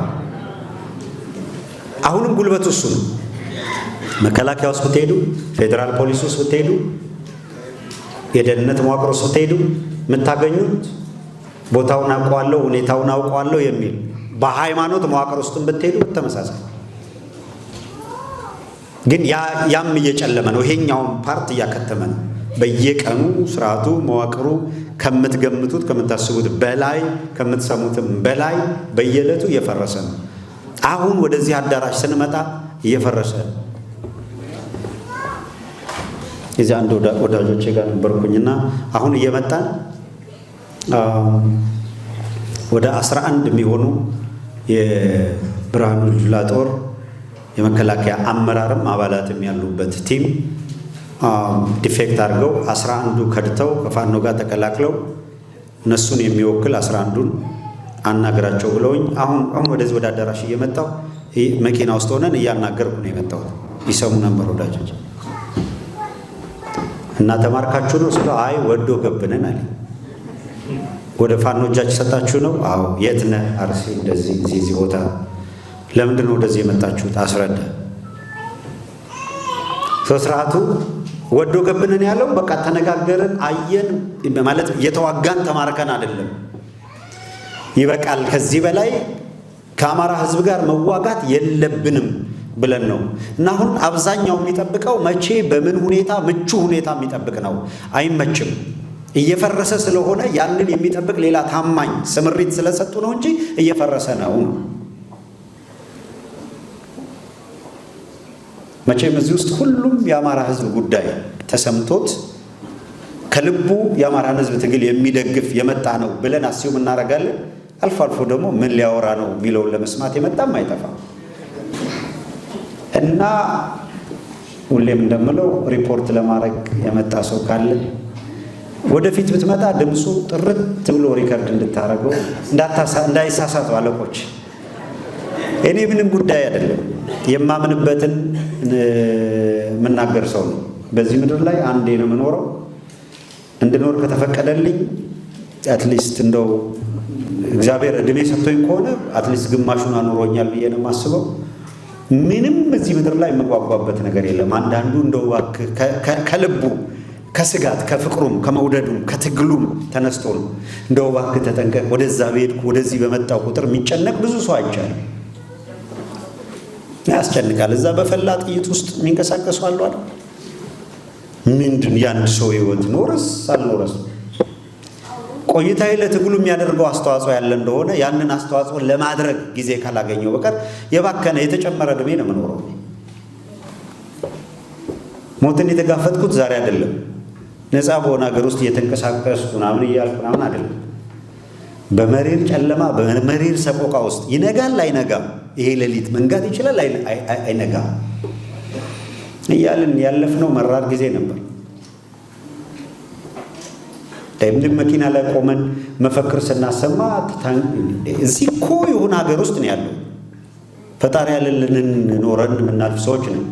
አሁንም ጉልበቱ እሱ ነው። መከላከያ ውስጥ ብትሄዱ፣ ፌዴራል ፖሊስ ውስጥ ብትሄዱ፣ የደህንነት መዋቅር ውስጥ ብትሄዱ የምታገኙት ቦታውን አውቀዋለሁ ሁኔታውን አውቀዋለሁ የሚል፣ በሃይማኖት መዋቅር ውስጥም ብትሄዱ ተመሳሳይ። ግን ያም እየጨለመ ነው። ይሄኛውም ፓርት እያከተመ ነው። በየቀኑ ስርዓቱ መዋቅሩ ከምትገምቱት ከምታስቡት በላይ ከምትሰሙትም በላይ በየዕለቱ እየፈረሰ ነው። አሁን ወደዚህ አዳራሽ ስንመጣ እየፈረሰ እዚህ አንድ ወዳጆቼ ጋር ነበርኩኝና አሁን እየመጣን ወደ 11 የሚሆኑ የብርሃኑ ጁላ ጦር የመከላከያ አመራርም አባላትም ያሉበት ቲም ዲፌክት አድርገው 11ዱ ከድተው ከፋኖ ጋር ተቀላቅለው እነሱን የሚወክል 11ዱን አናገራቸው ብለውኝ አሁን ወደዚህ ወደ አዳራሽ እየመጣው መኪና ውስጥ ሆነን እያናገርኩ ነው የመጣሁት። ይሰሙ ነበር ወዳጆች እና ተማርካችሁ ነው ስለ አይ ወዶ ገብነን አለ። ወደ ፋኖ እጃችሁ ሰጣችሁ ነው? አዎ። የት ነህ? አርሲ እንደዚህ እዚህ ቦታ። ለምንድን ነው ወደዚህ የመጣችሁት? አስረዳ። ስርዓቱ ወዶ ገብነን ያለው በቃ ተነጋገርን፣ አየን ማለት የተዋጋን ተማርከን አይደለም። ይበቃል፣ ከዚህ በላይ ከአማራ ሕዝብ ጋር መዋጋት የለብንም ብለን ነው። እና አሁን አብዛኛው የሚጠብቀው መቼ በምን ሁኔታ ምቹ ሁኔታ የሚጠብቅ ነው። አይመችም፣ እየፈረሰ ስለሆነ ያንን የሚጠብቅ ሌላ ታማኝ ስምሪት ስለሰጡ ነው እንጂ እየፈረሰ ነው። መቼም እዚህ ውስጥ ሁሉም የአማራ ሕዝብ ጉዳይ ተሰምቶት ከልቡ የአማራን ሕዝብ ትግል የሚደግፍ የመጣ ነው ብለን አስዩም እናደርጋለን። አልፎ አልፎ ደግሞ ምን ሊያወራ ነው የሚለውን ለመስማት የመጣም አይጠፋም። እና ሁሌም እንደምለው ሪፖርት ለማድረግ የመጣ ሰው ካለ ወደፊት ብትመጣ ድምፁ ጥርት ብሎ ሪከርድ እንድታደርገው እንዳይሳሳቱ አለቆች። እኔ ምንም ጉዳይ አይደለም፣ የማምንበትን የምናገር ሰው ነው። በዚህ ምድር ላይ አንዴ ነው የምኖረው። እንድኖር ከተፈቀደልኝ አትሊስት እንደው እግዚአብሔር እድሜ ሰጥቶኝ ከሆነ አትሊስት ግማሹን አኑሮኛል ብዬ ነው የማስበው። ምንም እዚህ ምድር ላይ የምጓጓበት ነገር የለም። አንዳንዱ እንደው ከልቡ ከስጋት ከፍቅሩም ከመውደዱም ከትግሉም ተነስቶ ነው እንደው እባክህ ተጠንቀቅ፣ ወደዛ በሄድኩ ወደዚህ በመጣው ቁጥር የሚጨነቅ ብዙ ሰው አይቻልም። ያስጨንቃል። እዛ በፈላ ጥይት ውስጥ የሚንቀሳቀሱ አሉ አይደል? ምንድን የአንድ ሰው ህይወት ኖረስ አልኖረስ ቆይታዬ ለትግሉ የሚያደርገው አስተዋጽኦ ያለ እንደሆነ ያንን አስተዋጽኦ ለማድረግ ጊዜ ካላገኘው በቀር የባከነ የተጨመረ እድሜ ነው የምኖረው። ሞትን የተጋፈጥኩት ዛሬ አይደለም። ነፃ በሆነ ሀገር ውስጥ እየተንቀሳቀስኩ ምናምን እያልኩ ምናምን አይደለም። በመሪር ጨለማ በመሪር ሰቆቃ ውስጥ ይነጋል አይነጋም፣ ይሄ ሌሊት መንጋት ይችላል አይነጋም እያልን ያለፍነው መራር ጊዜ ነበር። ምንም መኪና ላይ ቆመን መፈክር ስናሰማ እዚህ እኮ የሆነ ሀገር ውስጥ ነው ያለው። ፈጣሪ ያለልንን ኖረን የምናልፍ ሰዎች ነው።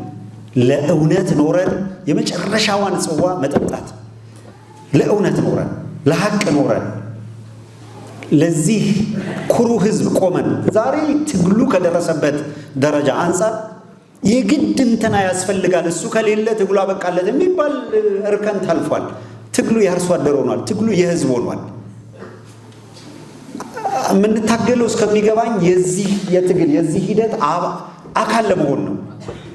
ለእውነት ኖረን የመጨረሻዋን ጽዋ መጠጣት፣ ለእውነት ኖረን ለሐቅ ኖረን ለዚህ ኩሩ ህዝብ ቆመን ዛሬ ትግሉ ከደረሰበት ደረጃ አንጻር የግድ እንትና ያስፈልጋል እሱ ከሌለ ትግሉ አበቃለት የሚባል እርከን ታልፏል። ትግሉ የአርሶ አደር ሆኗል። ትግሉ የህዝብ ሆኗል። የምንታገለው እስከሚገባኝ የዚህ የትግል የዚህ ሂደት አካል ለመሆን ነው።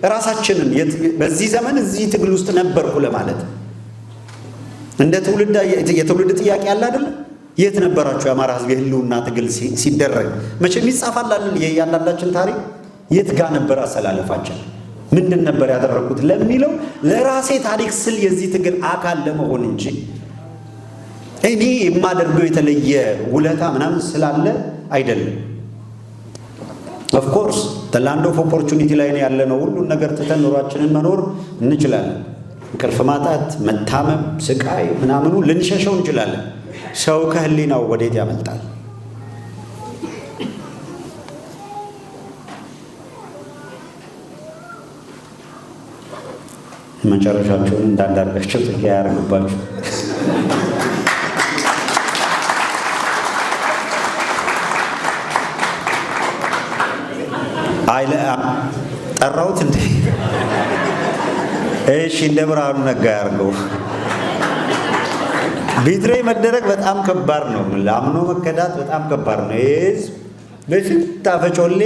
ራሳችንን በዚህ ዘመን እዚህ ትግል ውስጥ ነበርኩ ለማለት እንደ የትውልድ ጥያቄ አለ አይደል? የት ነበራችሁ የአማራ ህዝብ የህልውና ትግል ሲደረግ? መቼም ይጻፋል አይደል? የእያንዳንዳችን ታሪክ የት ጋር ነበር አሰላለፋችን? ምንድን ነበር ያደረኩት ለሚለው ለራሴ ታሪክ ስል የዚህ ትግል አካል ለመሆን እንጂ እኔ የማደርገው የተለየ ውለታ ምናምን ስላለ አይደለም። ኦፍ ኮርስ ላንድ ኦፍ ኦፖርቹኒቲ ላይ ነው ያለነው። ሁሉን ነገር ትተን ኑሯችንን መኖር እንችላለን። እንቅልፍ ማጣት፣ መታመም፣ ስቃይ ምናምኑ ልንሸሸው እንችላለን። ሰው ከህሊናው ወዴት ያመልጣል? መጨረሻቸውን እንዳንዳርጋቸው ጥቂያ ያደርግባችሁ። ጠራሁት እንዴ? እሺ፣ እንደ ብርሃኑ ነጋ ያርገው። ቢትሬ መደረግ በጣም ከባድ ነው። አምኖ መከዳት በጣም ከባድ ነው። ይህ በፊት ታፈጮሌ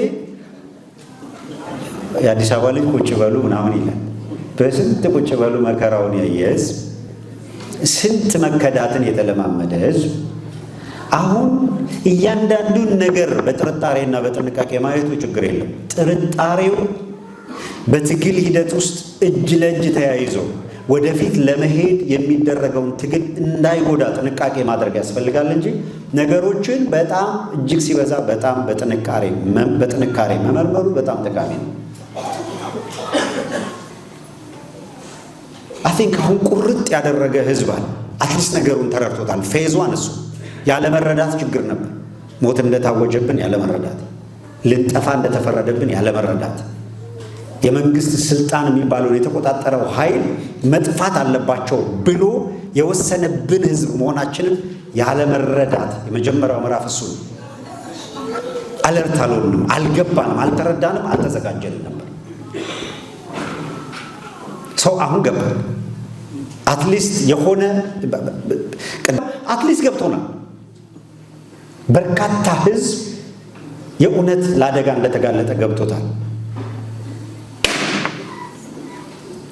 የአዲስ አበባ ልጅ ቁጭ በሉ ምናምን ይላል። በስንት ቁጭ በሉ መከራውን ያየ ህዝብ፣ ስንት መከዳትን የተለማመደ ህዝብ አሁን እያንዳንዱን ነገር በጥርጣሬና በጥንቃቄ ማየቱ ችግር የለም። ጥርጣሬው በትግል ሂደት ውስጥ እጅ ለእጅ ተያይዞ ወደፊት ለመሄድ የሚደረገውን ትግል እንዳይጎዳ ጥንቃቄ ማድረግ ያስፈልጋል እንጂ ነገሮችን በጣም እጅግ ሲበዛ በጣም በጥንካሬ መመርመሩ በጣም ጠቃሚ ነው። አቲንክ አሁን ቁርጥ ያደረገ ህዝብ አለ። አትሊስት ነገሩን ተረድቶታል። ፌዟን እሱ ያለመረዳት ችግር ነበር። ሞት እንደታወጀብን ያለመረዳት፣ ልንጠፋ እንደተፈረደብን ያለመረዳት፣ የመንግስት ስልጣን የሚባለውን የተቆጣጠረው ኃይል መጥፋት አለባቸው ብሎ የወሰነብን ህዝብ መሆናችንን ያለመረዳት የመጀመሪያው ምዕራፍ እሱ ነው። አለርት አልሆንም፣ አልገባንም፣ አልተረዳንም፣ አልተዘጋጀንም ነበር። ሰው አሁን ገባ። አትሊስት የሆነ አትሊስት ገብቶናል። በርካታ ህዝብ የእውነት ለአደጋ እንደተጋለጠ ገብቶታል።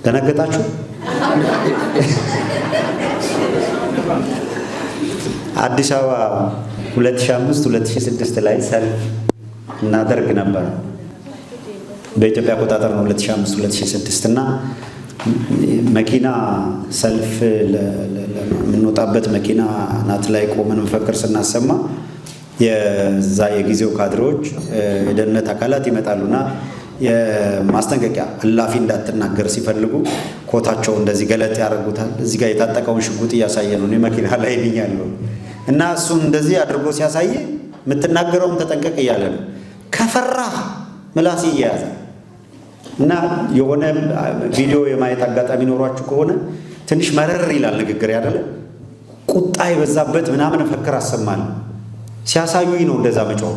ደነገጣችሁ? አዲስ አበባ 2005 2006 ላይ ሰልፍ እናደርግ ነበር። በኢትዮጵያ አቆጣጠር ነው 2005 2006 እና መኪና ሰልፍ የምንወጣበት መኪና ናት ላይ ቆመን መፈክር ስናሰማ የዛ የጊዜው ካድሬዎች የደህንነት አካላት ይመጣሉና የማስጠንቀቂያ እላፊ እንዳትናገር ሲፈልጉ ኮታቸው እንደዚህ ገለጥ ያደርጉታል። እዚህ ጋር የታጠቀውን ሽጉጥ እያሳየ ነው። እኔ መኪና ላይ ነኛለሁ እና እሱን እንደዚህ አድርጎ ሲያሳይ የምትናገረውን ተጠንቀቅ እያለ ነው። ከፈራህ ምላስ እየያዘ እና የሆነ ቪዲዮ የማየት አጋጣሚ ኖሯችሁ ከሆነ ትንሽ መረር ይላል ንግግር ያደለ ቁጣ የበዛበት ምናምን መፈክር አሰማል። ሲያሳዩኝ ነው እንደዛ መጮህ፣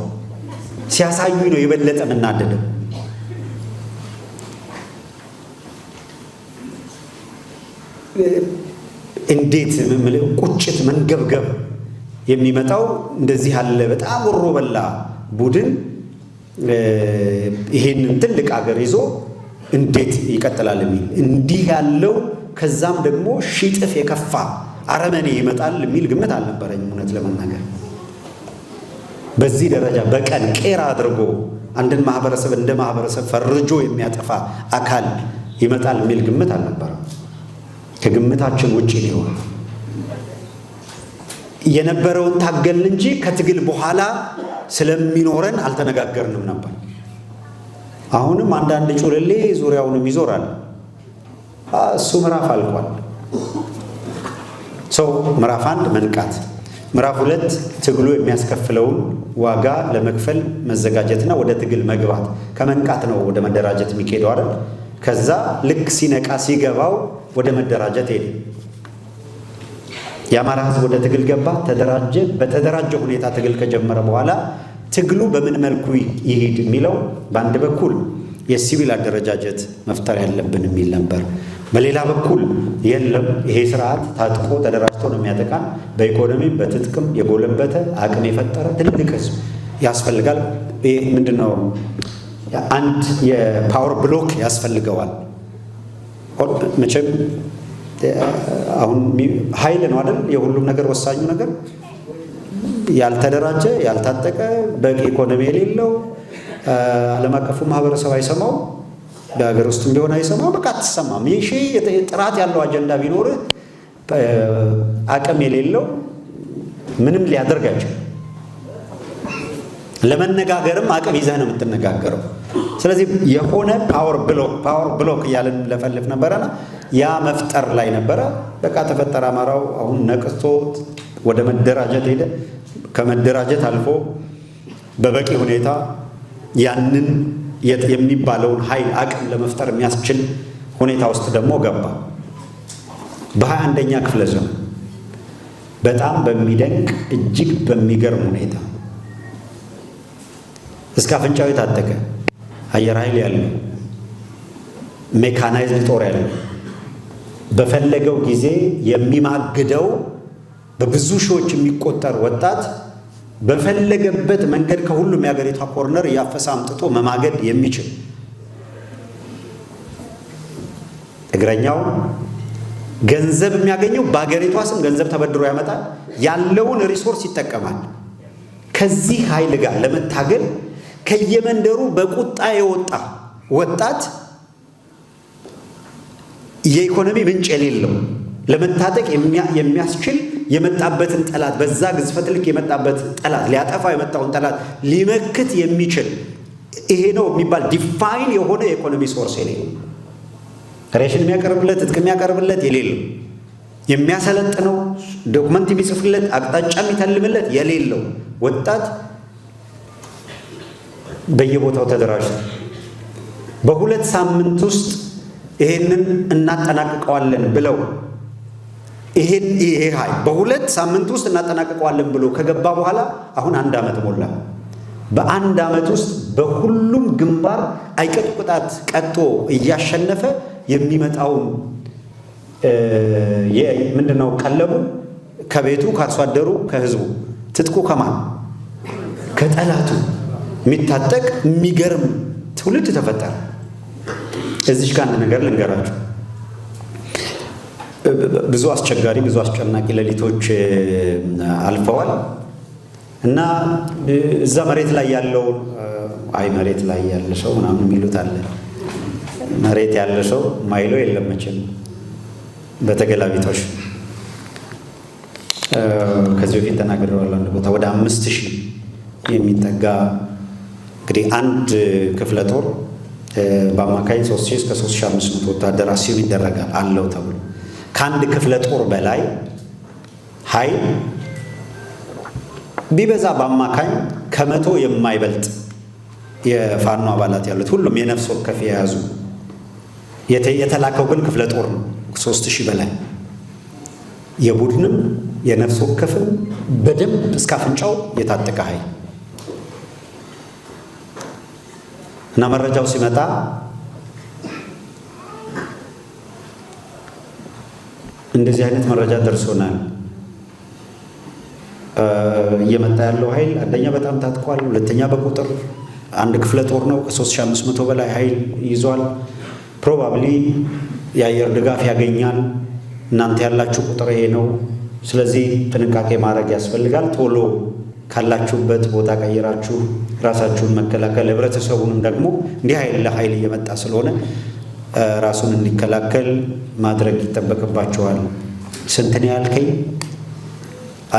ሲያሳዩኝ ነው የበለጠ ምናደደ። እንዴት ቁጭት መንገብገብ የሚመጣው እንደዚህ ያለ በጣም ወሮ በላ ቡድን ይሄንን ትልቅ አገር ይዞ እንዴት ይቀጥላል የሚል እንዲህ ያለው ከዛም ደግሞ ሺጥፍ የከፋ አረመኔ ይመጣል የሚል ግምት አልነበረኝም። እውነት ለመናገር በዚህ ደረጃ በቀን ቄራ አድርጎ አንድን ማህበረሰብ እንደ ማህበረሰብ ፈርጆ የሚያጠፋ አካል ይመጣል የሚል ግምት አልነበረም። ከግምታችን ውጪ ነው የነበረውን ታገልን እንጂ ከትግል በኋላ ስለሚኖረን አልተነጋገርንም ነበር። አሁንም አንዳንድ ጩልሌ ዙሪያውንም ይዞራል። እሱ ምዕራፍ አልቋል። ሰው ምዕራፍ 1 መንቃት፣ ምዕራፍ 2 ትግሉ የሚያስከፍለውን ዋጋ ለመክፈል መዘጋጀትና ወደ ትግል መግባት። ከመንቃት ነው ወደ መደራጀት የሚካሄደው አይደል? ከዛ ልክ ሲነቃ ሲገባው ወደ መደራጀት ሄደ። የአማራ ሕዝብ ወደ ትግል ገባ፣ ተደራጀ። በተደራጀ ሁኔታ ትግል ከጀመረ በኋላ ትግሉ በምን መልኩ ይሄድ የሚለው በአንድ በኩል የሲቪል አደረጃጀት መፍጠር ያለብን የሚል ነበር። በሌላ በኩል የለም ይሄ ስርዓት ታጥቆ ተደራጅቶ ነው የሚያጠቃን፣ በኢኮኖሚም በትጥቅም የጎለበተ አቅም የፈጠረ ትልቅ ሕዝብ ያስፈልጋል። ምንድነው አንድ የፓወር ብሎክ ያስፈልገዋል። መቼም አሁን ኃይል ነው አይደል የሁሉም ነገር ወሳኙ ነገር። ያልተደራጀ ያልታጠቀ በቂ ኢኮኖሚ የሌለው ዓለም አቀፉ ማህበረሰብ አይሰማው፣ በሀገር ውስጥም ቢሆን አይሰማው። በቃ አትሰማም። ይህ ጥራት ያለው አጀንዳ ቢኖርህ አቅም የሌለው ምንም ሊያደርግ አይችልም። ለመነጋገርም አቅም ይዘህ ነው የምትነጋገረው። ስለዚህ የሆነ ፓወር ብሎክ እያለን ለፈልፍ ነበረና ያ መፍጠር ላይ ነበረ። በቃ ተፈጠረ። አማራው አሁን ነቅቶ ወደ መደራጀት ሄደ። ከመደራጀት አልፎ በበቂ ሁኔታ ያንን የሚባለውን ኃይል አቅም ለመፍጠር የሚያስችል ሁኔታ ውስጥ ደግሞ ገባ። በ21ኛ ክፍለ ዘመን በጣም በሚደንቅ እጅግ በሚገርም ሁኔታ እስከ አፍንጫው የታጠቀ አየር ኃይል ያለው ሜካናይዝድ ጦር ያለው በፈለገው ጊዜ የሚማግደው በብዙ ሺዎች የሚቆጠር ወጣት በፈለገበት መንገድ ከሁሉም የሀገሪቷ ኮርነር እያፈሰ አምጥቶ መማገድ የሚችል እግረኛው ገንዘብ የሚያገኘው በአገሪቷ ስም ገንዘብ ተበድሮ ያመጣል፣ ያለውን ሪሶርስ ይጠቀማል። ከዚህ ኃይል ጋር ለመታገል ከየመንደሩ በቁጣ የወጣ ወጣት የኢኮኖሚ ምንጭ የሌለው ለመታጠቅ የሚያስችል የመጣበትን ጠላት በዛ ግዝፈት ልክ የመጣበት ጠላት ሊያጠፋ የመጣውን ጠላት ሊመክት የሚችል ይሄ ነው የሚባል ዲፋይን የሆነ የኢኮኖሚ ሶርስ የሌለው ሬሽን የሚያቀርብለት ትጥቅ የሚያቀርብለት የሌለው የሚያሰለጥነው ዶክመንት የሚጽፍለት አቅጣጫ የሚተልምለት የሌለው ወጣት በየቦታው ተደራጅቶ በ2 ሳምንት ውስጥ ይሄንን እናጠናቅቀዋለን ብለው ይሄ ኃይል በ2 ሳምንት ውስጥ እናጠናቅቀዋለን ብሎ ከገባ በኋላ አሁን 1 ዓመት ሞላ። በ1 ዓመት ውስጥ በሁሉም ግንባር አይቀጡ ቅጣት ቀጥቶ እያሸነፈ የሚመጣውን ምንድነው ቀለቡ ከቤቱ ከአርሶ አደሩ ከህዝቡ ትጥቁ ከማን ከጠላቱ የሚታጠቅ የሚገርም ትውልድ ተፈጠረ። እዚህ ጋር አንድ ነገር ልንገራችሁ። ብዙ አስቸጋሪ ብዙ አስጨናቂ ሌሊቶች አልፈዋል እና እዛ መሬት ላይ ያለው መሬት ላይ ያለ ሰው ምናምን የሚሉት አለ። መሬት ያለ ሰው ማይለው የለም መቼም በተገላቢጦሽ ከዚህ በፊት ተናግሬዋለሁ። አንድ ቦታ ወደ 5000 የሚጠጋ እንግዲህ አንድ ክፍለ ጦር በአማካይ 3000 እስከ 3500 ወታደር አስዩም ይደረጋል አለው ተብሎ ከአንድ ክፍለ ጦር በላይ ኃይል ቢበዛ በአማካኝ ከ100 የማይበልጥ የፋኖ አባላት ያሉት ሁሉም የነፍስ ወከፍ የያዙ የተላከው ግን ክፍለ ጦር ነው 3000 በላይ የቡድንም የነፍስ ወከፍም በደንብ እስከ አፍንጫው የታጠቀ ኃይል እና መረጃው ሲመጣ እንደዚህ አይነት መረጃ ደርሶናል። እየመጣ ያለው ኃይል አንደኛ በጣም ታጥቋል፣ ሁለተኛ በቁጥር አንድ ክፍለ ጦር ነው፣ ከ3500 በላይ ኃይል ይዟል። ፕሮባብሊ የአየር ድጋፍ ያገኛል። እናንተ ያላችሁ ቁጥር ይሄ ነው። ስለዚህ ጥንቃቄ ማድረግ ያስፈልጋል። ቶሎ ካላችሁበት ቦታ ቀይራችሁ ራሳችሁን መከላከል፣ ህብረተሰቡንም ደግሞ እንዲህ ኃይል እየመጣ ስለሆነ ራሱን እንዲከላከል ማድረግ ይጠበቅባቸዋል። ስንት ነው ያልከኝ?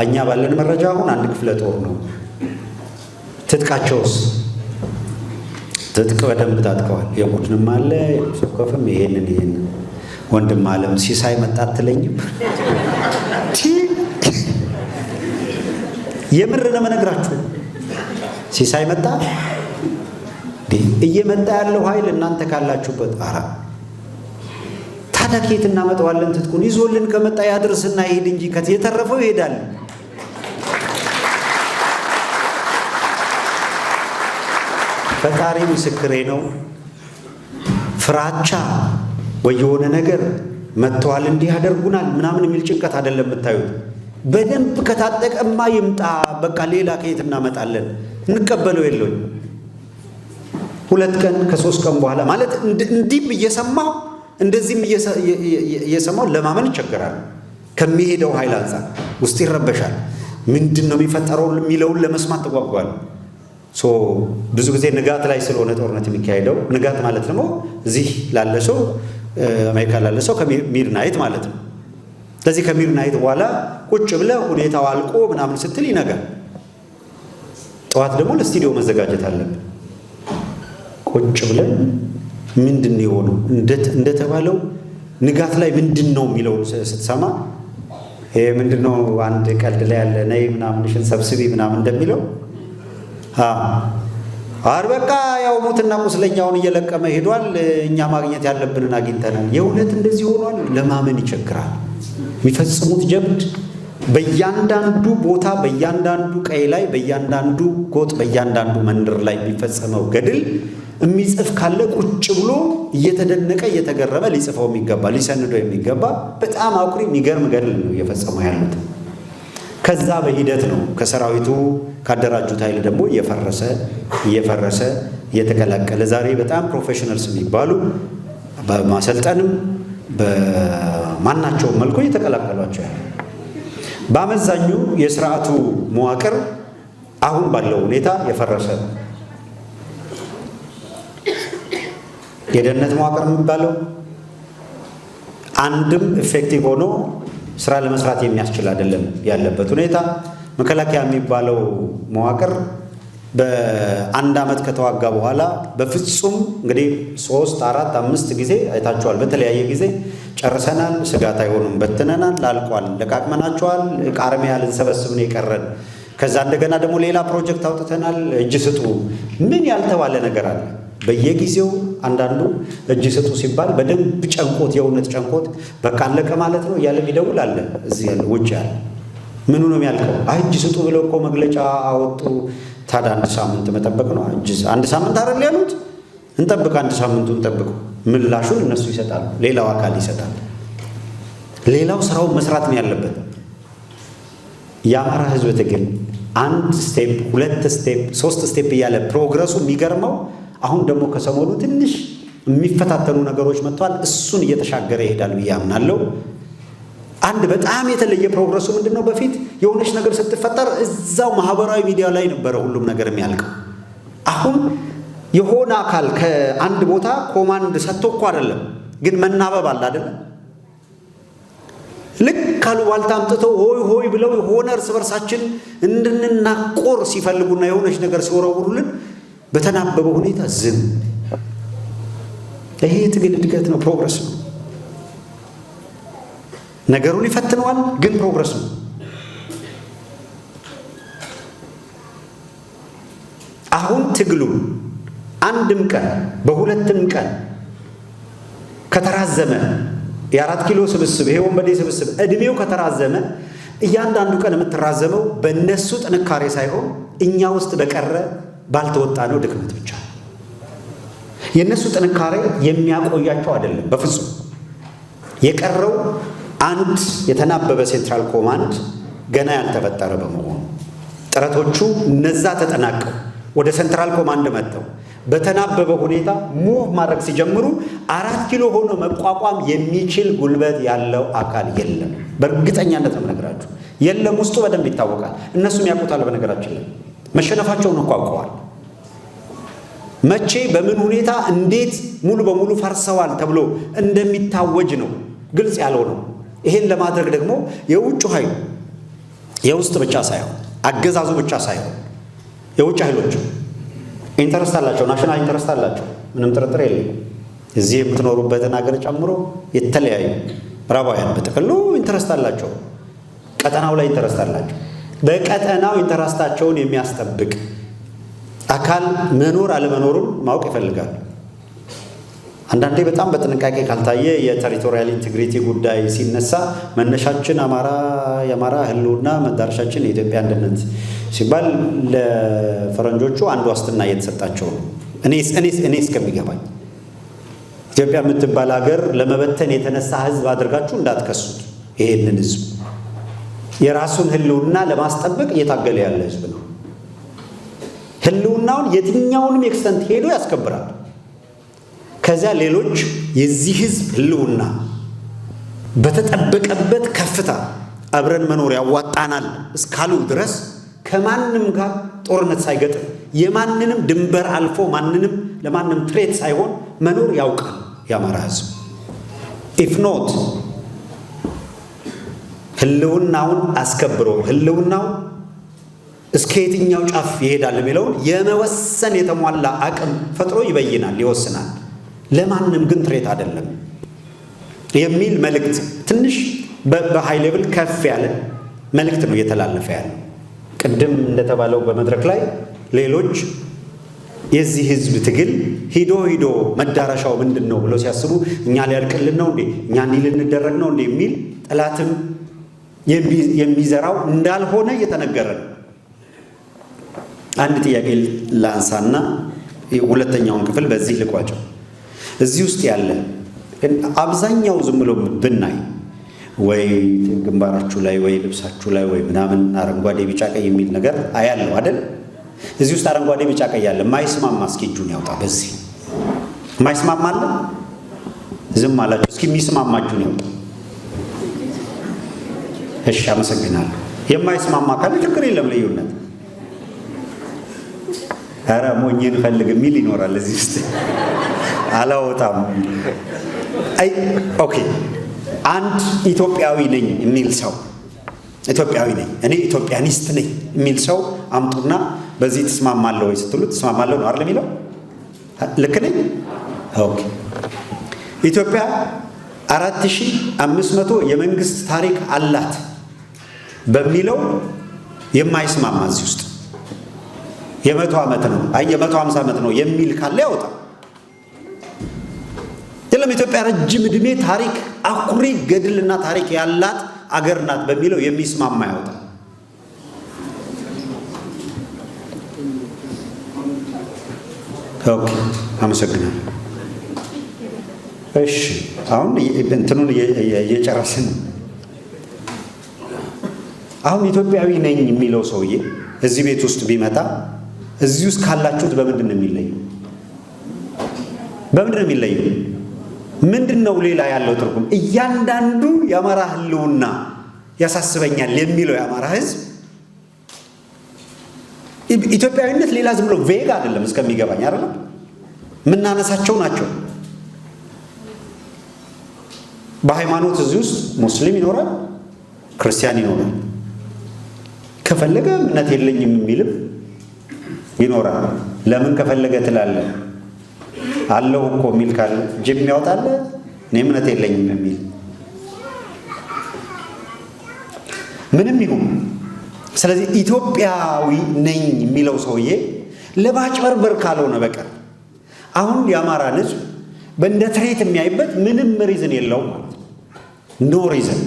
እኛ ባለን መረጃ አሁን አንድ ክፍለ ጦር ነው። ትጥቃቸውስ? ትጥቅ በደንብ ታጥቀዋል። የቡድንም አለ የሰኮፍም ይሄንን ወንድም አለም ሲሳይ መጣ አትለኝም? የምር ነው የምነግራችሁ። ሲሳይ መጣ እየመጣ ያለው ኃይል እናንተ ካላችሁበት ታዲያ ከየት እናመጣዋለን? ትጥቁን ይዞልን ከመጣ ያድርስና ይሄድ እንጂ የተረፈው ይሄዳል። ፈጣሪ ምስክሬ ነው። ፍራቻ ወይ የሆነ ነገር መጥተዋል እንዲህ ያደርጉናል ምናምን የሚል ጭንቀት አይደለም የምታዩት። በደንብ ከታጠቀማ ይምጣ፣ በቃ ሌላ ከየት እናመጣለን? እንቀበለው የለውም 2 ቀን ከ3 ቀን በኋላ ማለት እንዲህም እየሰማው እንደዚህም እየሰማው ለማመን ይቸገራል። ከሚሄደው ኃይል አንፃር ውስጥ ይረበሻል። ምንድን ነው የሚፈጠረው የሚለውን ለመስማት ተጓጓል። ብዙ ጊዜ ንጋት ላይ ስለሆነ ጦርነት የሚካሄደው፣ ንጋት ማለት ደግሞ እዚህ ላለ ሰው አሜሪካ ላለ ሰው ከሚድናይት ማለት ነው። ስለዚህ ከሚድናይት በኋላ ቁጭ ብለህ ሁኔታው አልቆ ምናምን ስትል ይነጋል። ጠዋት ደግሞ ለስቱዲዮ መዘጋጀት አለብን። ቁጭ ብለን ምንድን ነው የሆነው እንደተባለው ንጋት ላይ ምንድን ነው የሚለውን ስትሰማ ይሄ ምንድን ነው አንድ ቀልድ ላይ ያለ ነይ ምናምንሽን ሰብስቢ ምናምን እንደሚለው በቃ ያው ሙትና ቁስለኛውን እየለቀመ ሄዷል፣ እኛ ማግኘት ያለብንን አግኝተናል። የእውነት እንደዚህ ሆኗል? ለማመን ይቸግራል። የሚፈጽሙት ጀብድ በእያንዳንዱ ቦታ፣ በእያንዳንዱ ቀይ ላይ፣ በእያንዳንዱ ጎጥ፣ በእያንዳንዱ መንደር ላይ የሚፈጸመው ገድል የሚጽፍ ካለ ቁጭ ብሎ እየተደነቀ እየተገረመ ሊጽፈው የሚገባ ሊሰንደው የሚገባ በጣም አኩሪ የሚገርም ገድል ነው እየፈጸሙ ያሉት። ከዛ በሂደት ነው ከሰራዊቱ ካደራጁት ኃይል ደግሞ እየፈረሰ እየተቀላቀለ ዛሬ በጣም ፕሮፌሽናልስ የሚባሉ በማሰልጠንም በማናቸው መልኩ እየተቀላቀሏቸው ያለ በአመዛኙ የስርዓቱ መዋቅር አሁን ባለው ሁኔታ የፈረሰ የደህንነት መዋቅር የሚባለው አንድም ኢፌክቲቭ ሆኖ ስራ ለመስራት የሚያስችል አይደለም ያለበት ሁኔታ። መከላከያ የሚባለው መዋቅር በአንድ ዓመት ከተዋጋ በኋላ በፍጹም እንግዲህ 3 4 5 ጊዜ አይታችኋል። በተለያየ ጊዜ ጨርሰናል፣ ስጋት አይሆኑም፣ በትነናል፣ አልቋል፣ ለቃቅመናቸዋል፣ ቃርሚያ ልንሰበስብ ነው የቀረን። ከዛ እንደገና ደግሞ ሌላ ፕሮጀክት አውጥተናል፣ እጅ ስጡ። ምን ያልተባለ ነገር አለ? በየጊዜው አንዳንዱ እጅ ስጡ ሲባል በደንብ ጨንቆት የእውነት ጨንቆት በቃ አለቀ ማለት ነው እያለ ይደውል አለ። እዚህ ያለ ውጭ ያለ ምኑ ነው የሚያልቀው? እጅ ስጡ ብለው እኮ መግለጫ አወጡ። ታዲያ 1 ሳምንት መጠበቅ ነው? አንድ ሳምንት አይደል ያሉት? እንጠብቅ፣ 1 ሳምንቱን ጠብቁ። ምላሹን እነሱ ይሰጣሉ፣ ሌላው አካል ይሰጣል። ሌላው ስራውን መስራት ነው ያለበት። የአማራ ህዝብ ትግል 1 ስቴፕ 2 ስቴፕ 3 ስቴፕ እያለ ፕሮግረሱ የሚገርመው አሁን ደግሞ ከሰሞኑ ትንሽ የሚፈታተኑ ነገሮች መጥተዋል። እሱን እየተሻገረ ይሄዳል ብዬ አምናለሁ። አንድ በጣም የተለየ ፕሮግረሱ ምንድነው? በፊት የሆነች ነገር ስትፈጠር እዛው ማህበራዊ ሚዲያ ላይ ነበረ ሁሉም ነገር የሚያልቀው። አሁን የሆነ አካል ከአንድ ቦታ ኮማንድ ሰጥቶ እኮ አይደለም፣ ግን መናበብ አለ አይደለም። ልክ ካሉ ባልታ አምጥተው ሆይ ሆይ ብለው የሆነ እርስ በርሳችን እንድንናቆር ሲፈልጉና የሆነች ነገር ሲወረውሩልን በተናበበ ሁኔታ ዝም። ይሄ ትግል እድገት ነው፣ ፕሮግረስ ነው። ነገሩን ይፈትነዋል፣ ግን ፕሮግረስ ነው። አሁን ትግሉ አንድም ቀን በሁለትም ቀን ከተራዘመ የ4 ኪሎ ስብስብ ይሄ ወንበዴ ስብስብ እድሜው ከተራዘመ እያንዳንዱ ቀን የምትራዘመው በእነሱ ጥንካሬ ሳይሆን እኛ ውስጥ በቀረ ባልተወጣ ነው ድክመት ብቻ። የእነሱ ጥንካሬ የሚያቆያቸው አይደለም በፍጹም። የቀረው አንድ የተናበበ ሴንትራል ኮማንድ ገና ያልተፈጠረ በመሆኑ ጥረቶቹ እነዛ ተጠናቀው ወደ ሴንትራል ኮማንድ መጥተው በተናበበ ሁኔታ ሙቭ ማድረግ ሲጀምሩ 4 ኪሎ ሆኖ መቋቋም የሚችል ጉልበት ያለው አካል የለም። በእርግጠኛነት ነው የምነግራችሁ፣ የለም። ውስጡ በደንብ ይታወቃል። እነሱም ያውቁታል። በነገራችን ላይ መሸነፋቸውን እኮ አውቀዋል። መቼ በምን ሁኔታ እንዴት ሙሉ በሙሉ ፈርሰዋል ተብሎ እንደሚታወጅ ነው ግልጽ ያልሆነው። ይሄን ለማድረግ ደግሞ የውጭ ኃይል የውስጥ ብቻ ሳይሆን አገዛዙ ብቻ ሳይሆን የውጭ ኃይሎች ኢንተረስት አላቸው፣ ናሽናል ኢንተረስት አላቸው። ምንም ጥርጥር የለም። እዚህ የምትኖሩበትን ሀገር ጨምሮ የተለያዩ ምዕራባውያን በጥቅሉ ኢንተረስት አላቸው። ቀጠናው ላይ ኢንተረስት አላቸው። በቀጠናው ኢንተረስታቸውን የሚያስጠብቅ አካል መኖር አለመኖሩን ማወቅ ይፈልጋሉ። አንዳንዴ በጣም በጥንቃቄ ካልታየ የቴሪቶሪያል ኢንቴግሪቲ ጉዳይ ሲነሳ መነሻችን የአማራ ህልውና መዳረሻችን የኢትዮጵያ አንድነት ሲባል ለፈረንጆቹ አንድ ዋስትና እየተሰጣቸው ነው። እኔ እስከሚገባኝ ኢትዮጵያ የምትባል ሀገር ለመበተን የተነሳ ህዝብ አድርጋችሁ እንዳትከሱት። ይሄንን ህዝብ የራሱን ህልውና ለማስጠበቅ እየታገለ ያለ ህዝብ ነው። ህልውናውን የትኛውንም ኤክስተንት ሄዶ ያስከብራል። ከዚያ ሌሎች የዚህ ህዝብ ህልውና በተጠበቀበት ከፍታ አብረን መኖር ያዋጣናል እስካሉ ድረስ ከማንም ጋር ጦርነት ሳይገጥም የማንንም ድንበር አልፎ ማንንም ለማንም ትሬት ሳይሆን መኖር ያውቃል የአማራ ህዝብ። ኢፍ ኖት ህልውናውን አስከብሮ ህልውናው እስከ የትኛው ጫፍ ይሄዳል የሚለውን የመወሰን የተሟላ አቅም ፈጥሮ ይበይናል፣ ይወስናል። ለማንም ግን ትሬት አይደለም የሚል መልእክት ትንሽ በሃይ ሌቭል ከፍ ያለ መልእክት ነው እየተላለፈ ያለው። ቅድም እንደተባለው በመድረክ ላይ ሌሎች የዚህ ህዝብ ትግል ሂዶ መዳረሻው ምንድን ነው ብለው ሲያስቡ እኛ ሊያልቅልን ነው እንዴ፣ እኛ እንዲህ ልንደረግ ነው እንዴ የሚል ጠላትም የሚዘራው እንዳልሆነ እየተነገረ ነው። አንድ ጥያቄ ላንሳና ሁለተኛውን ክፍል በዚህ ልቋጨው። እዚህ ውስጥ ያለ አብዛኛው ዝም ብሎ ብናይ ወይ ግንባራችሁ ላይ ወይ ልብሳችሁ ላይ ወይ ምናምን አረንጓዴ ቢጫ ቀይ የሚል ነገር አያለው አይደል? እዚህ ውስጥ አረንጓዴ ቢጫ ቀይ ያለ ማይስማማ እስኪ እጁን ያውጣ። በዚህ ማይስማማ አለ? ዝም አላችሁ። እስኪ የሚስማማችሁ ነው። እሺ አመሰግናለሁ። የማይስማማ ካለ ችግር የለም ልዩነት። ኧረ ሞኝን ፈልግ የሚል ይኖራል እዚህ ውስጥ አላወጣም። አይ ኦኬ፣ አንድ ኢትዮጵያዊ ነኝ የሚል ሰው ኢትዮጵያዊ ነኝ እኔ ኢትዮጵያኒስት ነኝ የሚል ሰው አምጡና በዚህ ትስማማለህ ወይ ስትሉት ትስማማለህ ነው አይደል የሚለው? ልክ ነኝ? ኦኬ። ኢትዮጵያ 4500 የመንግስት ታሪክ አላት በሚለው የማይስማማ እዚህ ውስጥ የ100 ዓመት ነው የ150 ዓመት ነው የሚል ካለ ያወጣ። የለም ኢትዮጵያ ረጅም ዕድሜ ታሪክ አኩሪ ገድልና ታሪክ ያላት አገር ናት በሚለው የሚስማማ ያወጣ። ኦኬ አመሰግናለሁ። እሺ አሁን እንትኑን እየጨረስን አሁን ኢትዮጵያዊ ነኝ የሚለው ሰውዬ እዚህ ቤት ውስጥ ቢመጣ እዚህ ውስጥ ካላችሁት በምንድን ነው የሚለየው? በምንድን ነው የሚለየው? ምንድን ነው ሌላ ያለው ትርጉም? እያንዳንዱ የአማራ ህልውና ያሳስበኛል የሚለው የአማራ ህዝብ ኢትዮጵያዊነት ሌላ ዝም ብሎ ቬግ አይደለም እስከሚገባኝ አይደለም የምናነሳቸው ናቸው። በሃይማኖት እዚህ ውስጥ ሙስሊም ይኖራል፣ ክርስቲያን ይኖራል፣ ከፈለገ እምነት የለኝም የሚልም ይኖራል። ለምን ከፈለገ ትላለህ? አለው እኮ የሚል ካለ ጅም ያወጣል እኔ እምነት የለኝም የሚል ምንም ይሁን። ስለዚህ ኢትዮጵያዊ ነኝ የሚለው ሰውዬ ለማጭበርበር ካልሆነ በቀር አሁን የአማራን ህዝብ በእንደ ትሬት የሚያይበት ምንም ሪዝን የለውም ማለት ነው። ኖ ሪዝን።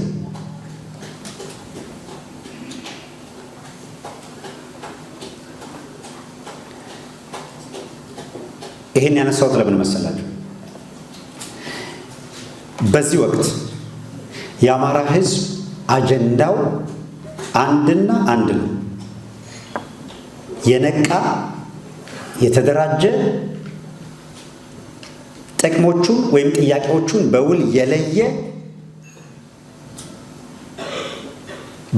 ይሄን ያነሳሁት ለምን መሰላችሁ? በዚህ ወቅት የአማራ ህዝብ አጀንዳው አንድና አንድ ነው። የነቃ የተደራጀ ጥቅሞቹን ወይም ጥያቄዎቹን በውል የለየ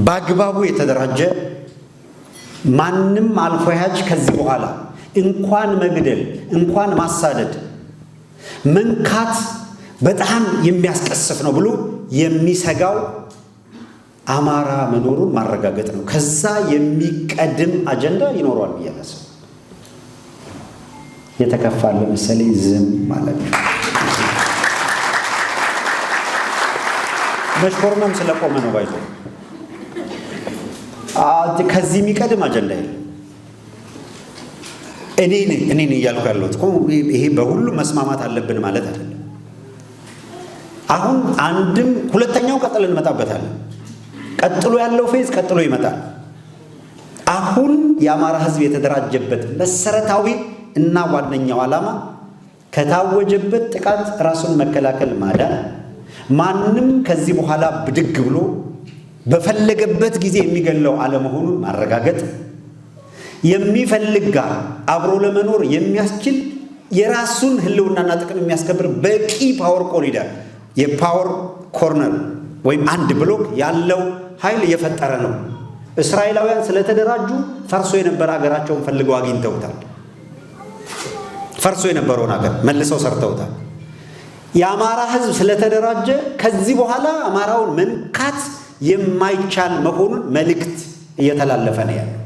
በአግባቡ የተደራጀ ማንም አልፎ ያጅ ከዚህ በኋላ እንኳን መግደል እንኳን ማሳደድ መንካት በጣም የሚያስቀስፍ ነው ብሎ የሚሰጋው አማራ መኖሩን ማረጋገጥ ነው። ከዛ የሚቀድም አጀንዳ ይኖረዋል ብዬ አላስብም። የተከፋለ መሰለኝ ዝም ማለት ነው። መሽኮርመም ስለቆመ ነው ባይዞ ከዚህ የሚቀድም አጀንዳ የለም። እኔ ነኝ እያልኩ ያለሁት እኮ ይሄ በሁሉም መስማማት አለብን ማለት አይደለም። አሁን አንድም ሁለተኛው ቀጥሎ እንመጣበታለን። ቀጥሎ ያለው ፌዝ ቀጥሎ ይመጣል። አሁን የአማራ ህዝብ የተደራጀበት መሰረታዊ እና ዋነኛው ዓላማ ከታወጀበት ጥቃት ራሱን መከላከል፣ ማዳን፣ ማንም ከዚህ በኋላ ብድግ ብሎ በፈለገበት ጊዜ የሚገለው አለመሆኑን ማረጋገጥ፣ የሚፈልግ ጋር አብሮ ለመኖር የሚያስችል የራሱን ህልውናና ጥቅም የሚያስከብር በቂ ፓወር ኮሪደር የፓወር ኮርነር ወይም አንድ ብሎክ ያለው ኃይል እየፈጠረ ነው። እስራኤላውያን ስለተደራጁ ፈርሶ የነበረ ሀገራቸውን ፈልገው አግኝተውታል። ፈርሶ የነበረውን ሀገር መልሰው ሰርተውታል። የአማራ ህዝብ ስለተደራጀ ከዚህ በኋላ አማራውን መንካት የማይቻል መሆኑን መልእክት እየተላለፈ ነው ያለው።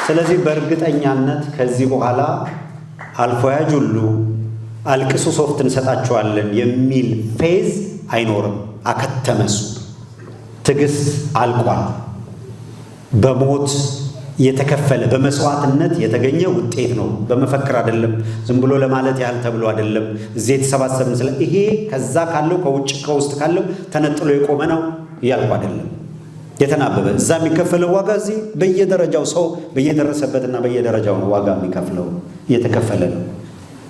ስለዚህ በእርግጠኛነት ከዚህ በኋላ አልፎ ያጅ ሁሉ አልቅሱ ሶፍት እንሰጣቸዋለን የሚል ፌዝ አይኖርም። አከተመሱ። ትዕግስት አልቋል። በሞት የተከፈለ በመስዋዕትነት የተገኘ ውጤት ነው። በመፈክር አይደለም፣ ዝም ብሎ ለማለት ያህል ተብሎ አይደለም። እዚህ የተሰባሰብን ስለ ይሄ ከዛ ካለው ከውጭ ከውስጥ ካለው ተነጥሎ የቆመ ነው እያልኩ አይደለም። የተናበበ እዛ የሚከፈለው ዋጋ እዚህ በየደረጃው ሰው በየደረሰበትና በየደረጃው ነው ዋጋ የሚከፍለው እየተከፈለ ነው።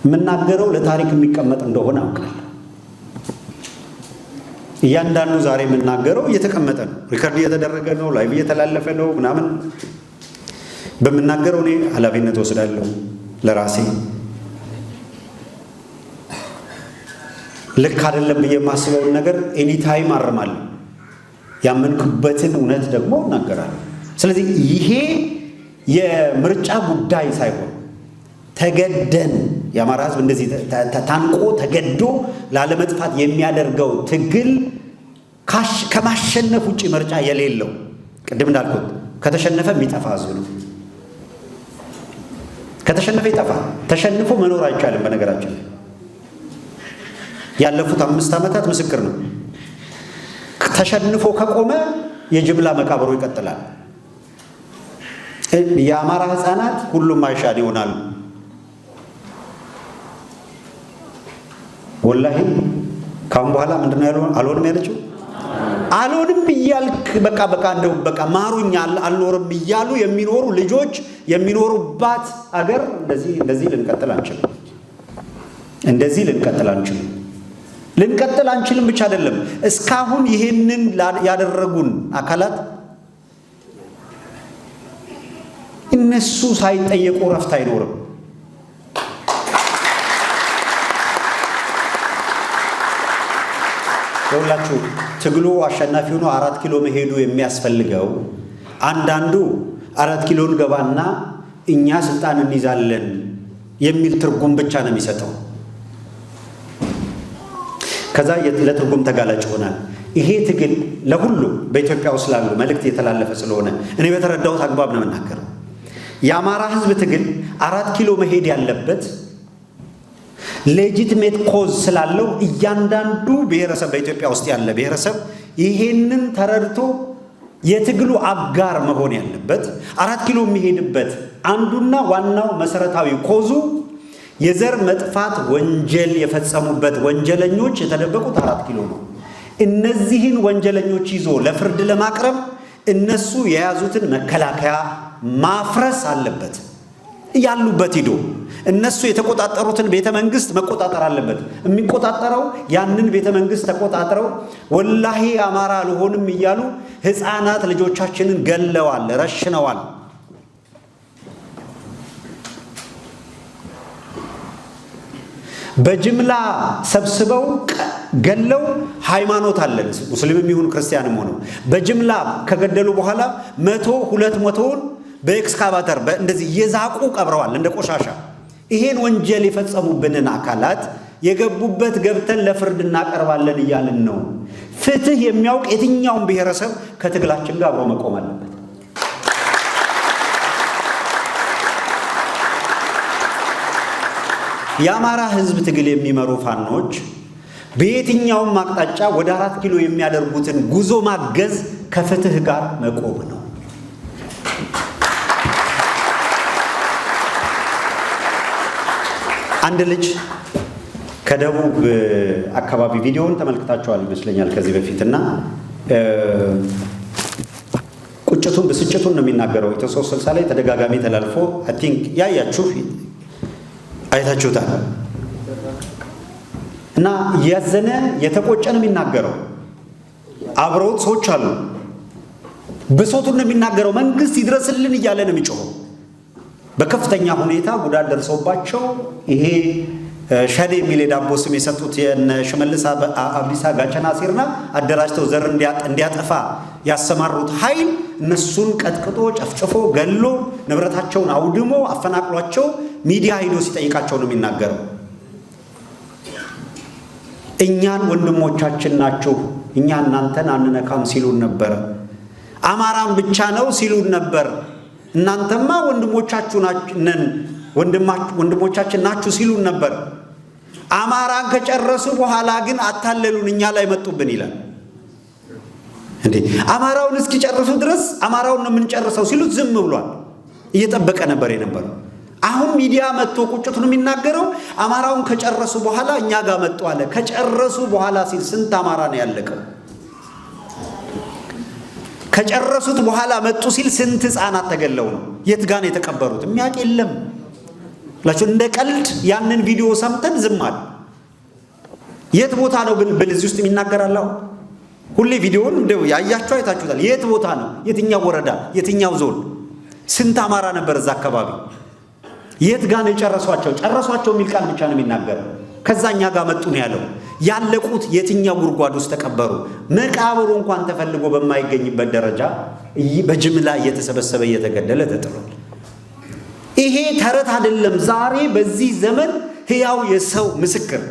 የምናገረው ለታሪክ የሚቀመጥ እንደሆነ አውቃለሁ። እያንዳንዱ ዛሬ የምናገረው እየተቀመጠ ነው፣ ሪከርድ እየተደረገ ነው፣ ላይቭ እየተላለፈ ነው ምናምን። በመናገረው እኔ ኃላፊነት ወስዳለሁ ለራሴ። ልክ አይደለም ብዬ የማስበውን ነገር ኤኒ ታይም አርማለሁ። ያመንኩበትን እውነት ደግሞ እናገራለሁ። ስለዚህ ይሄ የምርጫ ጉዳይ ሳይሆን ተገደን የአማራ ሕዝብ እንደዚህ ታንቆ ተገዶ ላለመጥፋት የሚያደርገው ትግል ከማሸነፍ ውጭ ምርጫ የሌለው፣ ቅድም እንዳልኩት ከተሸነፈ የሚጠፋ ሕዝብ ነው። ከተሸነፈ ይጠፋ። ተሸንፎ መኖር አይቻልም። በነገራችን ያለፉት 5 ዓመታት ምስክር ነው። ተሸንፎ ከቆመ የጅምላ መቃብሩ ይቀጥላል። የአማራ ሕፃናት ሁሉም አይሻን ይሆናሉ። ወላሂ ካሁን በኋላ ምንድን ነው አልሆንም ያለችው? አልሆንም እያልክ በቃ እንደው በቃ ማሩኛ አልኖርም እያሉ የሚኖሩ ልጆች የሚኖሩባት አገር እንደዚህ ልንቀጥል አንችልም። እንደዚህ ልንቀጥል አንችልም። ልንቀጥል አንችልም ብቻ አይደለም፣ እስካሁን ይሄንን ያደረጉን አካላት እነሱ ሳይጠየቁ ረፍት አይኖርም። ሁላችሁ ትግሉ አሸናፊ ሆኖ 4 ኪሎ መሄዱ የሚያስፈልገው አንዳንዱ 4 ኪሎን ገባና እኛ ስልጣን እንይዛለን የሚል ትርጉም ብቻ ነው የሚሰጠው። ከዛ ለትርጉም ተጋላጭ ይሆናል። ይሄ ትግል ለሁሉ በኢትዮጵያ ውስጥ ላሉ መልእክት የተላለፈ ስለሆነ እኔ በተረዳሁት አግባብ ነው የምናገረው። የአማራ ሕዝብ ትግል 4 ኪሎ መሄድ ያለበት ሌጂቲሜት ኮዝ ስላለው እያንዳንዱ ብሔረሰብ በኢትዮጵያ ውስጥ ያለ ብሔረሰብ ይሄንን ተረድቶ የትግሉ አጋር መሆን ያለበት 4 ኪሎ የሚሄድበት አንዱና ዋናው መሰረታዊ ኮዙ የዘር መጥፋት ወንጀል የፈጸሙበት ወንጀለኞች የተደበቁት 4 ኪሎ ነው። እነዚህን ወንጀለኞች ይዞ ለፍርድ ለማቅረብ እነሱ የያዙትን መከላከያ ማፍረስ አለበት። ያሉበት ሂዶ እነሱ የተቆጣጠሩትን ቤተ መንግስት መቆጣጠር አለበት። የሚቆጣጠረው ያንን ቤተ መንግስት ተቆጣጥረው ወላሂ አማራ አልሆንም እያሉ ሕፃናት ልጆቻችንን ገለዋል፣ ረሽነዋል። በጅምላ ሰብስበው ገለው ሃይማኖት አለን ሙስሊምም ይሁን ክርስቲያንም ሆነው በጅምላ ከገደሉ በኋላ 100-200ውን በኤክስካቫተር እንደዚህ የዛቁ ቀብረዋል እንደ ቆሻሻ። ይሄን ወንጀል የፈጸሙብንን አካላት የገቡበት ገብተን ለፍርድ እናቀርባለን እያልን ነው። ፍትህ የሚያውቅ የትኛውም ብሔረሰብ ከትግላችን ጋር አብሮ መቆም አለበት። የአማራ ሕዝብ ትግል የሚመሩ ፋኖች በየትኛውም አቅጣጫ ወደ 4 ኪሎ የሚያደርጉትን ጉዞ ማገዝ ከፍትህ ጋር መቆም ነው። አንድ ልጅ ከደቡብ አካባቢ ቪዲዮውን ተመልክታችኋል ይመስለኛል ከዚህ በፊትና ቁጭቱን ብስጭቱን ነው የሚናገረው። ኢትዮ 360 ላይ ተደጋጋሚ ተላልፎ አይ ቲንክ ያያችሁ አይታችሁታል። እና ያዘነ የተቆጨ ነው የሚናገረው። አብረውት ሰዎች አሉ። ብሶቱን ነው የሚናገረው። መንግስት ይድረስልን እያለ ነው የሚጮኸው። በከፍተኛ ሁኔታ ጉዳት ደርሶባቸው ይሄ ሸኔ የሚል የዳቦ ስም የሰጡት የነ ሽመልስ አብዲሳ ጋቸና ሲርና አደራጅተው ዘር እንዲያጠፋ ያሰማሩት ኃይል እነሱን ቀጥቅጦ ጨፍጭፎ ገሎ ንብረታቸውን አውድሞ አፈናቅሏቸው ሚዲያ ሂዶ ሲጠይቃቸው ነው የሚናገረው። እኛን ወንድሞቻችን ናችሁ፣ እኛ እናንተን አንነካም ሲሉን ነበር። አማራን ብቻ ነው ሲሉን ነበር። እናንተማ ወንድሞቻችን ናችሁ ሲሉን ነበር። አማራን ከጨረሱ በኋላ ግን አታለሉን፣ እኛ ላይ መጡብን ይላል። እንዴ አማራውን እስኪጨርሱ ድረስ አማራውን ነው የምንጨርሰው ሲሉት ዝም ብሏል። እየጠበቀ ነበር የነበረው። አሁን ሚዲያ መጥቶ ቁጭቱን የሚናገረው አማራውን ከጨረሱ በኋላ እኛ ጋር መጡ አለ። ከጨረሱ በኋላ ሲል ስንት አማራ ነው ያለቀው? ከጨረሱት በኋላ መጡ ሲል ስንት ሕፃናት ተገለው ነው? የት ጋር ነው የተቀበሩት? የሚያውቅ የለም ላችሁ። እንደ ቀልድ ያንን ቪዲዮ ሰምተን ዝም አለ። የት ቦታ ነው ግን በዚህ ውስጥ የሚናገራለው? ሁሌ ቪዲዮውን እንደው ያያችሁ አይታችሁታል። የት ቦታ ነው? የትኛው ወረዳ? የትኛው ዞን? ስንት አማራ ነበር እዛ አካባቢ? የት ጋር ነው የጨረሷቸው? ጨረሷቸው የሚል ቃል ብቻ ነው የሚናገረው። ከዛኛ ጋር መጡ ነው ያለው። ያለቁት የትኛው ጉድጓድ ውስጥ ተቀበሩ? መቃብሩ እንኳን ተፈልጎ በማይገኝበት ደረጃ በጅምላ እየተሰበሰበ እየተገደለ ተጥሏል። ይሄ ተረት አይደለም። ዛሬ በዚህ ዘመን ሕያው የሰው ምስክር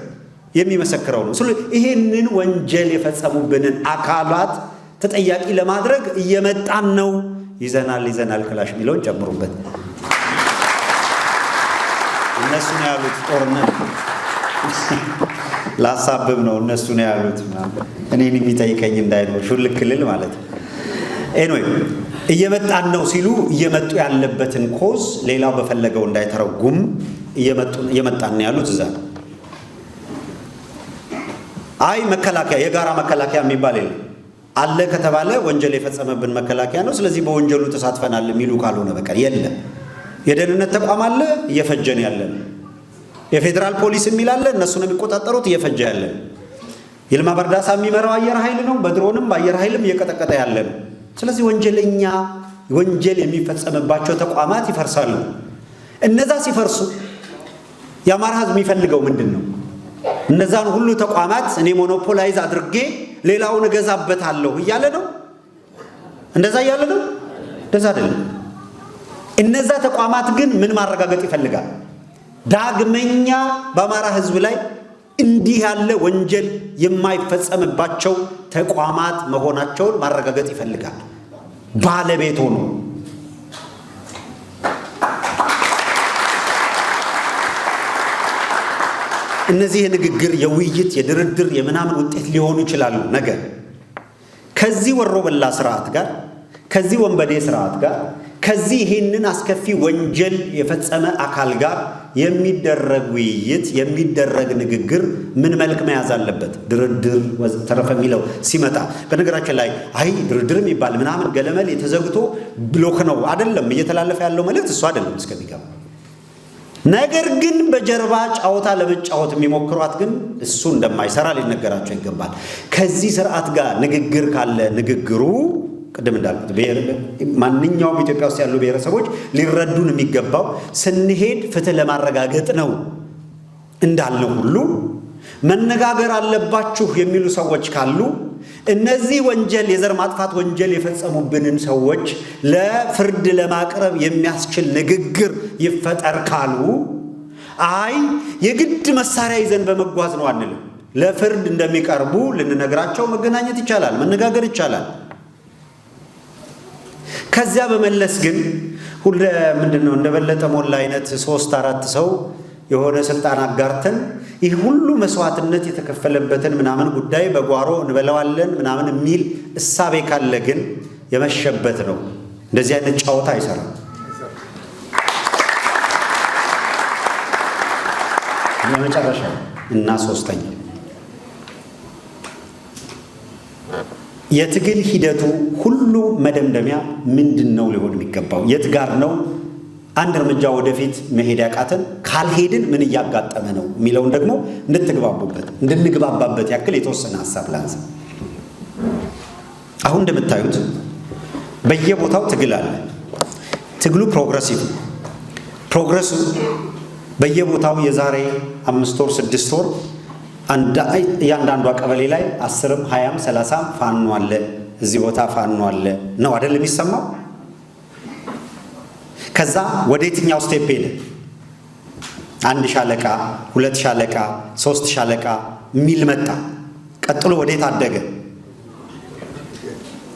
የሚመሰክረው ነው። ስለዚህ ይሄንን ወንጀል የፈጸሙብንን አካላት ተጠያቂ ለማድረግ እየመጣን ነው። ይዘናል ክላሽ የሚለውን ጨምሩበት። እነሱ ነው ያሉት። ጦርነት ላሳብብ ነው እነሱ ነው ያሉት። እኔን የሚጠይቀኝ እንዳይኖር ሹልክ ክልል ማለት ነው። ኤኒዌይ እየመጣን ነው ሲሉ እየመጡ ያለበትን ኮዝ ሌላው በፈለገው እንዳይተረጉም እየመጣን ነው ያሉት እዛ ነው። አይ መከላከያ የጋራ መከላከያ የሚባል የለም አለ ከተባለ ወንጀል የፈጸመብን መከላከያ ነው። ስለዚህ በወንጀሉ ተሳትፈናል የሚሉ ካልሆነ በቀር የለም። የደህንነት ተቋም አለ እየፈጀን ያለን። የፌዴራል ፖሊስ የሚል አለ እነሱ ነው የሚቆጣጠሩት እየፈጀ ያለን። ይልማ በርዳሳ የሚመራው አየር ኃይል ነው በድሮንም በአየር ኃይልም እየቀጠቀጠ ያለን። ስለዚህ ወንጀለኛ ወንጀል የሚፈጸምባቸው ተቋማት ይፈርሳሉ። እነዛ ሲፈርሱ የአማራ ሕዝብ የሚፈልገው ምንድን ነው? እነዛን ሁሉ ተቋማት እኔ ሞኖፖላይዝ አድርጌ ሌላውን እገዛበታለሁ እያለ ነው። እንደዛ እያለ ነው። እንደዛ አይደለም። እነዛ ተቋማት ግን ምን ማረጋገጥ ይፈልጋል? ዳግመኛ በአማራ ሕዝብ ላይ እንዲህ ያለ ወንጀል የማይፈጸምባቸው ተቋማት መሆናቸውን ማረጋገጥ ይፈልጋል። ባለቤት ሆኖ እነዚህ የንግግር የውይይት የድርድር የምናምን ውጤት ሊሆኑ ይችላሉ። ነገር ከዚህ ወሮ በላ ስርዓት ጋር ከዚህ ወንበዴ ስርዓት ጋር ከዚህ ይህንን አስከፊ ወንጀል የፈጸመ አካል ጋር የሚደረግ ውይይት የሚደረግ ንግግር ምን መልክ መያዝ አለበት? ድርድር ተረፈ የሚለው ሲመጣ በነገራችን ላይ አይ ድርድር የሚባል ምናምን ገለመል የተዘግቶ ብሎክ ነው አይደለም። እየተላለፈ ያለው መልእክት እሱ አይደለም እስከሚገባ። ነገር ግን በጀርባ ጫወታ ለመጫወት የሚሞክሯት ግን እሱ እንደማይሰራ ሊነገራቸው ይገባል። ከዚህ ስርዓት ጋር ንግግር ካለ ንግግሩ ቅድም እንዳልኩት ማንኛውም ኢትዮጵያ ውስጥ ያሉ ብሔረሰቦች ሊረዱን የሚገባው ስንሄድ ፍትህ ለማረጋገጥ ነው እንዳልነው ሁሉ መነጋገር አለባችሁ የሚሉ ሰዎች ካሉ እነዚህ ወንጀል የዘር ማጥፋት ወንጀል የፈጸሙብንን ሰዎች ለፍርድ ለማቅረብ የሚያስችል ንግግር ይፈጠር ካሉ አይ የግድ መሳሪያ ይዘን በመጓዝ ነው አንልም። ለፍርድ እንደሚቀርቡ ልንነግራቸው መገናኘት ይቻላል፣ መነጋገር ይቻላል። ከዚያ በመለስ ግን ሁሉ ምንድነው እንደበለጠ ሞላ አይነት 3-4 ሰው የሆነ ስልጣን አጋርተን ይህ ሁሉ መስዋዕትነት የተከፈለበትን ምናምን ጉዳይ በጓሮ እንበለዋለን ምናምን የሚል እሳቤ ካለ ግን የመሸበት ነው። እንደዚህ አይነት ጫወታ አይሰራም። የመጨረሻ እና ሶስተኛ የትግል ሂደቱ ሁሉ መደምደሚያ ምንድነው ሊሆን የሚገባው? የት ጋር ነው አንድ እርምጃ ወደፊት መሄድ ያቃተን? ካልሄድን ምን እያጋጠመ ነው የሚለውን ደግሞ እንድንግባባበት ያክል የተወሰነ ሐሳብ ላንሳ። አሁን እንደምታዩት በየቦታው ትግል አለ። ትግሉ ፕሮግረሲቭ ፕሮግረሱ በየቦታው የዛሬ 5 ወር 6 ወር እያንዳንዷ ቀበሌ ላይ 10ም 20ም 30ም ፋኖ አለ፣ እዚህ ቦታ ፋኖ አለ ነው አይደል የሚሰማው? ከዛ ወደ የትኛው ስቴፕ ሄደ? 1 ሻለቃ 2 ሻለቃ 3 ሻለቃ ሚል መጣ። ቀጥሎ ወዴት አደገ?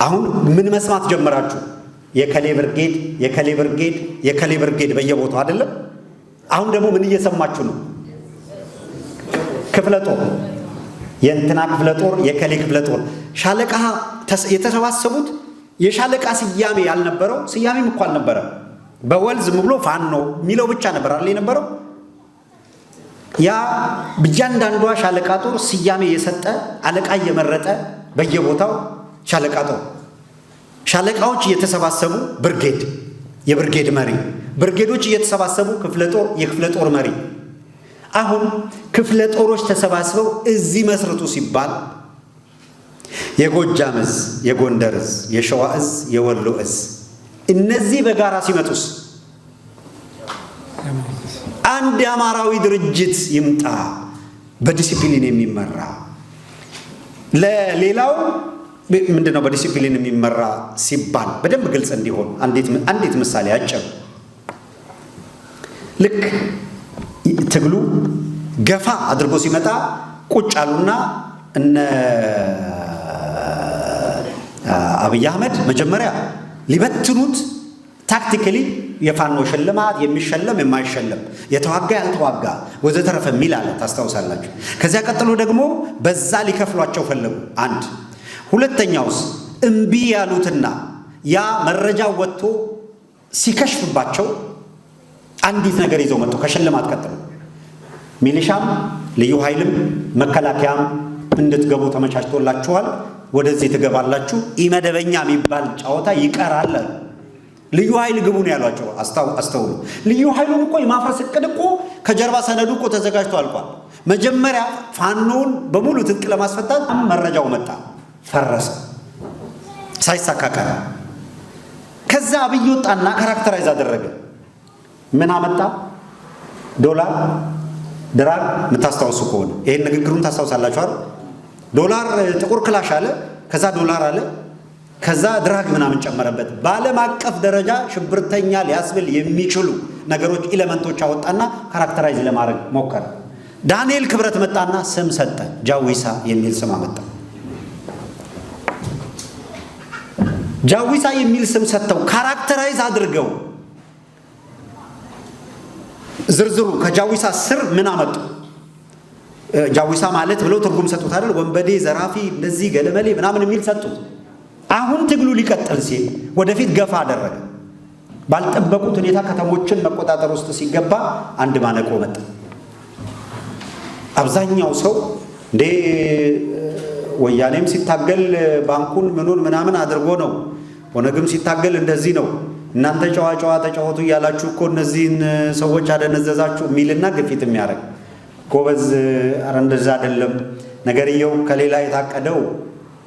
አሁን ምን መስማት ጀመራችሁ? የከሌ ብርጌድ የከሌ ብርጌድ የከሌ ብርጌድ በየቦታው አይደለም። አሁን ደግሞ ምን እየሰማችሁ ነው? ክፍለ ጦር የእንትና ክፍለ ጦር የከሌ ክፍለ ጦር ሻለቃ የተሰባሰቡት የሻለቃ ስያሜ ያልነበረው ስያሜም እኮ አልነበረ። በወል ዝም ብሎ ፋኖ የሚለው ብቻ ነበር አይደል የነበረው። ያ በእያንዳንዷ ሻለቃ ጦር ስያሜ የሰጠ አለቃ እየመረጠ በየቦታው ሻለቃ ጦር ሻለቃዎች እየተሰባሰቡ ብርጌድ የብርጌድ መሪ ብርጌዶች እየተሰባሰቡ ክፍለ ጦር የክፍለ ጦር መሪ። አሁን ክፍለ ጦሮች ተሰባስበው እዚህ መስርቱ ሲባል የጎጃም እዝ፣ የጎንደር እዝ፣ የሸዋ እዝ፣ የወሎ እዝ እነዚህ በጋራ ሲመጡስ አንድ አማራዊ ድርጅት ይምጣ በዲሲፕሊን የሚመራ ለሌላው ምንድነው በዲሲፕሊን የሚመራ ሲባል በደንብ ግልጽ እንዲሆን አንዲት ምሳሌ አጭር ልክ ትግሉ ገፋ አድርጎ ሲመጣ ቁጭ አሉና እነ አብይ አህመድ መጀመሪያ ሊበትኑት ታክቲካሊ የፋኖ ሽልማት የሚሸለም የማይሸለም የተዋጋ ያልተዋጋ ወዘተረፈ ሚል አለ ታስታውሳላችሁ። ከዚያ ቀጥሎ ደግሞ በዛ ሊከፍሏቸው ፈለጉ። አንድ ሁለተኛውስ እምቢ ያሉትና ያ መረጃው ወጥቶ ሲከሽፍባቸው አንዲት ነገር ይዘው መጡ። ከሽልማት ቀጥሎ ሚሊሻም ልዩ ኃይልም መከላከያም እንድትገቡ ተመቻችቶላችኋል፣ ወደዚህ ትገባላችሁ፣ ኢመደበኛ የሚባል ጨዋታ ይቀራል። ልዩ ኃይል ግቡ ነው ያሏቸው። አስተውሉ። ልዩ ኃይሉን እኮ የማፍረስ እቅድ እኮ ከጀርባ ሰነዱ እኮ ተዘጋጅቶ አልቋል። መጀመሪያ ፋኖን በሙሉ ትጥቅ ለማስፈታት መረጃው መጣ፣ ፈረሰ፣ ሳይሳካ ቀረ። ከዛ አብይ ወጣና ካራክተራይዝ አደረገ። ምን አመጣ? ዶላር ድራግ። የምታስታውሱ ከሆነ ይሄን ንግግሩን ታስታውሳላችሁ አይደል? ዶላር ጥቁር ክላሽ አለ፣ ከዛ ዶላር አለ፣ ከዛ ድራግ ምናምን ጨመረበት። በዓለም አቀፍ ደረጃ ሽብርተኛ ሊያስብል የሚችሉ ነገሮች ኤሌመንቶች አወጣና ካራክተራይዝ ለማድረግ ሞከረ። ዳንኤል ክብረት መጣና ስም ሰጠ፣ ጃዊሳ የሚል ስም አመጣ። ጃዊሳ የሚል ስም ሰጥተው ካራክተራይዝ አድርገው ዝርዝሩ ከጃዊሳ ስር ምን አመጡ? ጃዊሳ ማለት ብለው ትርጉም ሰጡት አይደል? ወንበዴ፣ ዘራፊ፣ እንደዚህ ገለመሌ ምናምን የሚል ሰጡት። አሁን ትግሉ ሊቀጥል ሲል ወደፊት ገፋ አደረገ። ባልጠበቁት ሁኔታ ከተሞችን መቆጣጠር ውስጥ ሲገባ አንድ ማነቆ መጣ። አብዛኛው ሰው እንዴ ወያኔም ሲታገል ባንኩን ምኑን ምናምን አድርጎ ነው፣ ኦነግም ሲታገል እንደዚህ ነው፣ እናንተ ጨዋ ጨዋ ተጫወቱ እያላችሁ እኮ እነዚህን ሰዎች አደነዘዛችሁ የሚልና ግፊት የሚያደርግ ጎበዝ፣ ኧረ እንደዛ አይደለም ነገርየው፣ ከሌላ የታቀደው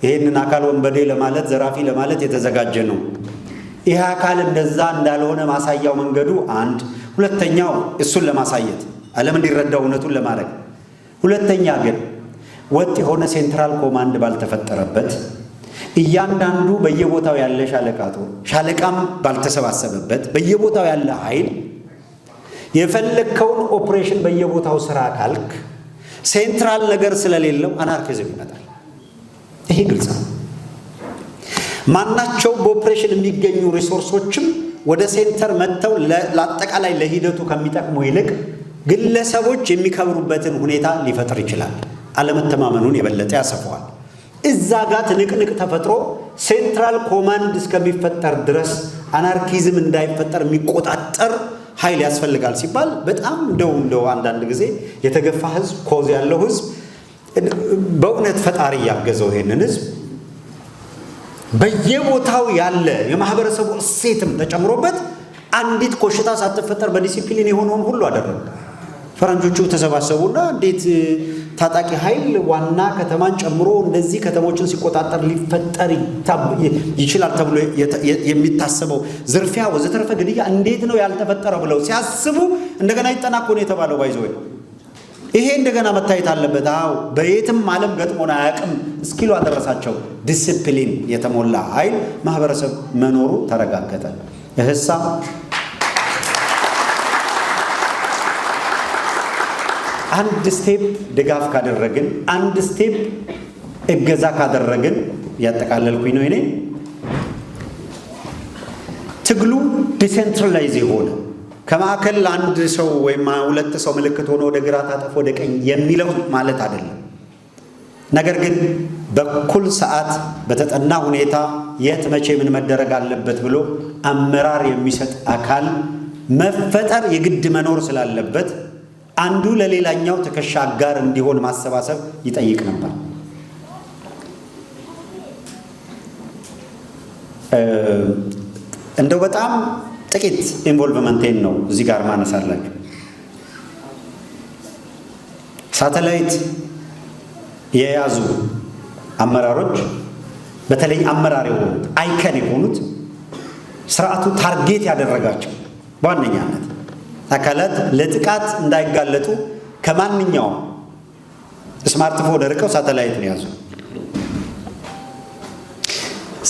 ይሄንን አካል ወንበዴ ለማለት ዘራፊ ለማለት የተዘጋጀ ነው። ይህ አካል እንደዛ እንዳልሆነ ማሳያው መንገዱ አንድ፣ ሁለተኛው እሱን ለማሳየት ዓለም እንዲረዳው እውነቱን ለማድረግ፣ ሁለተኛ ግን ወጥ የሆነ ሴንትራል ኮማንድ ባልተፈጠረበት እያንዳንዱ በየቦታው ያለ ሻለቃም ባልተሰባሰበበት በየቦታው ያለ ኃይል የፈለከውን ኦፕሬሽን በየቦታው ስራ ካልክ ሴንትራል ነገር ስለሌለው አናርኪዝም ይመጣል። ይሄ ግልጽ ነው። ማናቸው በኦፕሬሽን የሚገኙ ሪሶርሶችም ወደ ሴንተር መጥተው ለአጠቃላይ ለሂደቱ ከሚጠቅሙ ይልቅ ግለሰቦች የሚከብሩበትን ሁኔታ ሊፈጥር ይችላል። አለመተማመኑን የበለጠ ያሰፋዋል። እዛ ጋር ትንቅንቅ ተፈጥሮ ሴንትራል ኮማንድ እስከሚፈጠር ድረስ አናርኪዝም እንዳይፈጠር የሚቆጣጠር ኃይል ያስፈልጋል ሲባል በጣም እንደው አንዳንድ ጊዜ የተገፋ ህዝብ፣ ኮዝ ያለው ህዝብ በእውነት ፈጣሪ ያገዘው ይሄንን ህዝብ በየቦታው ያለ የማህበረሰቡ እሴትም ተጨምሮበት አንዲት ኮሽታ ሳትፈጠር በዲሲፕሊን የሆነውን ሁሉ አደረገ። ፈረንጆቹ ተሰባሰቡና እንዴት ታጣቂ ኃይል ዋና ከተማን ጨምሮ እንደዚህ ከተሞችን ሲቆጣጠር ሊፈጠር ይችላል ተብሎ የሚታሰበው ዝርፊያ፣ ወዘተረፈ ግድያ እንዴት ነው ያልተፈጠረው ብለው ሲያስቡ እንደገና ይጠናኮ ነው የተባለው። ባይዘው ይሄ እንደገና መታየት አለበት። አዎ በየትም ዓለም ገጥሞና አያውቅም እስኪሉ አደረሳቸው። ዲሲፕሊን የተሞላ ኃይል ማህበረሰብ መኖሩ ተረጋገጠ። እህሳ አንድ ስቴፕ ድጋፍ ካደረግን፣ አንድ ስቴፕ እገዛ ካደረግን ያጠቃለልኩኝ ነው እኔ ትግሉ ዲሴንትራላይዝ የሆነ ከማዕከል አንድ ሰው ወይም ሁለት ሰው ምልክት ሆኖ ወደ ግራ ታጠፍ ወደ ቀኝ የሚለው ማለት አይደለም። ነገር ግን በኩል ሰዓት በተጠና ሁኔታ የት መቼ ምን መደረግ አለበት ብሎ አመራር የሚሰጥ አካል መፈጠር የግድ መኖር ስላለበት አንዱ ለሌላኛው ትከሻ አጋር እንዲሆን ማሰባሰብ ይጠይቅ ነበር። እንደው በጣም ጥቂት ኢንቮልቭመንቴን ነው እዚህ ጋር ማነሳላችሁ። ሳተላይት የያዙ አመራሮች በተለይ አመራር የሆኑት አይከን የሆኑት ስርዓቱ ታርጌት ያደረጋቸው በዋነኛነት አካላት ለጥቃት እንዳይጋለጡ ከማንኛውም ስማርትፎን ርቀው ሳተላይት ነው ያዙ።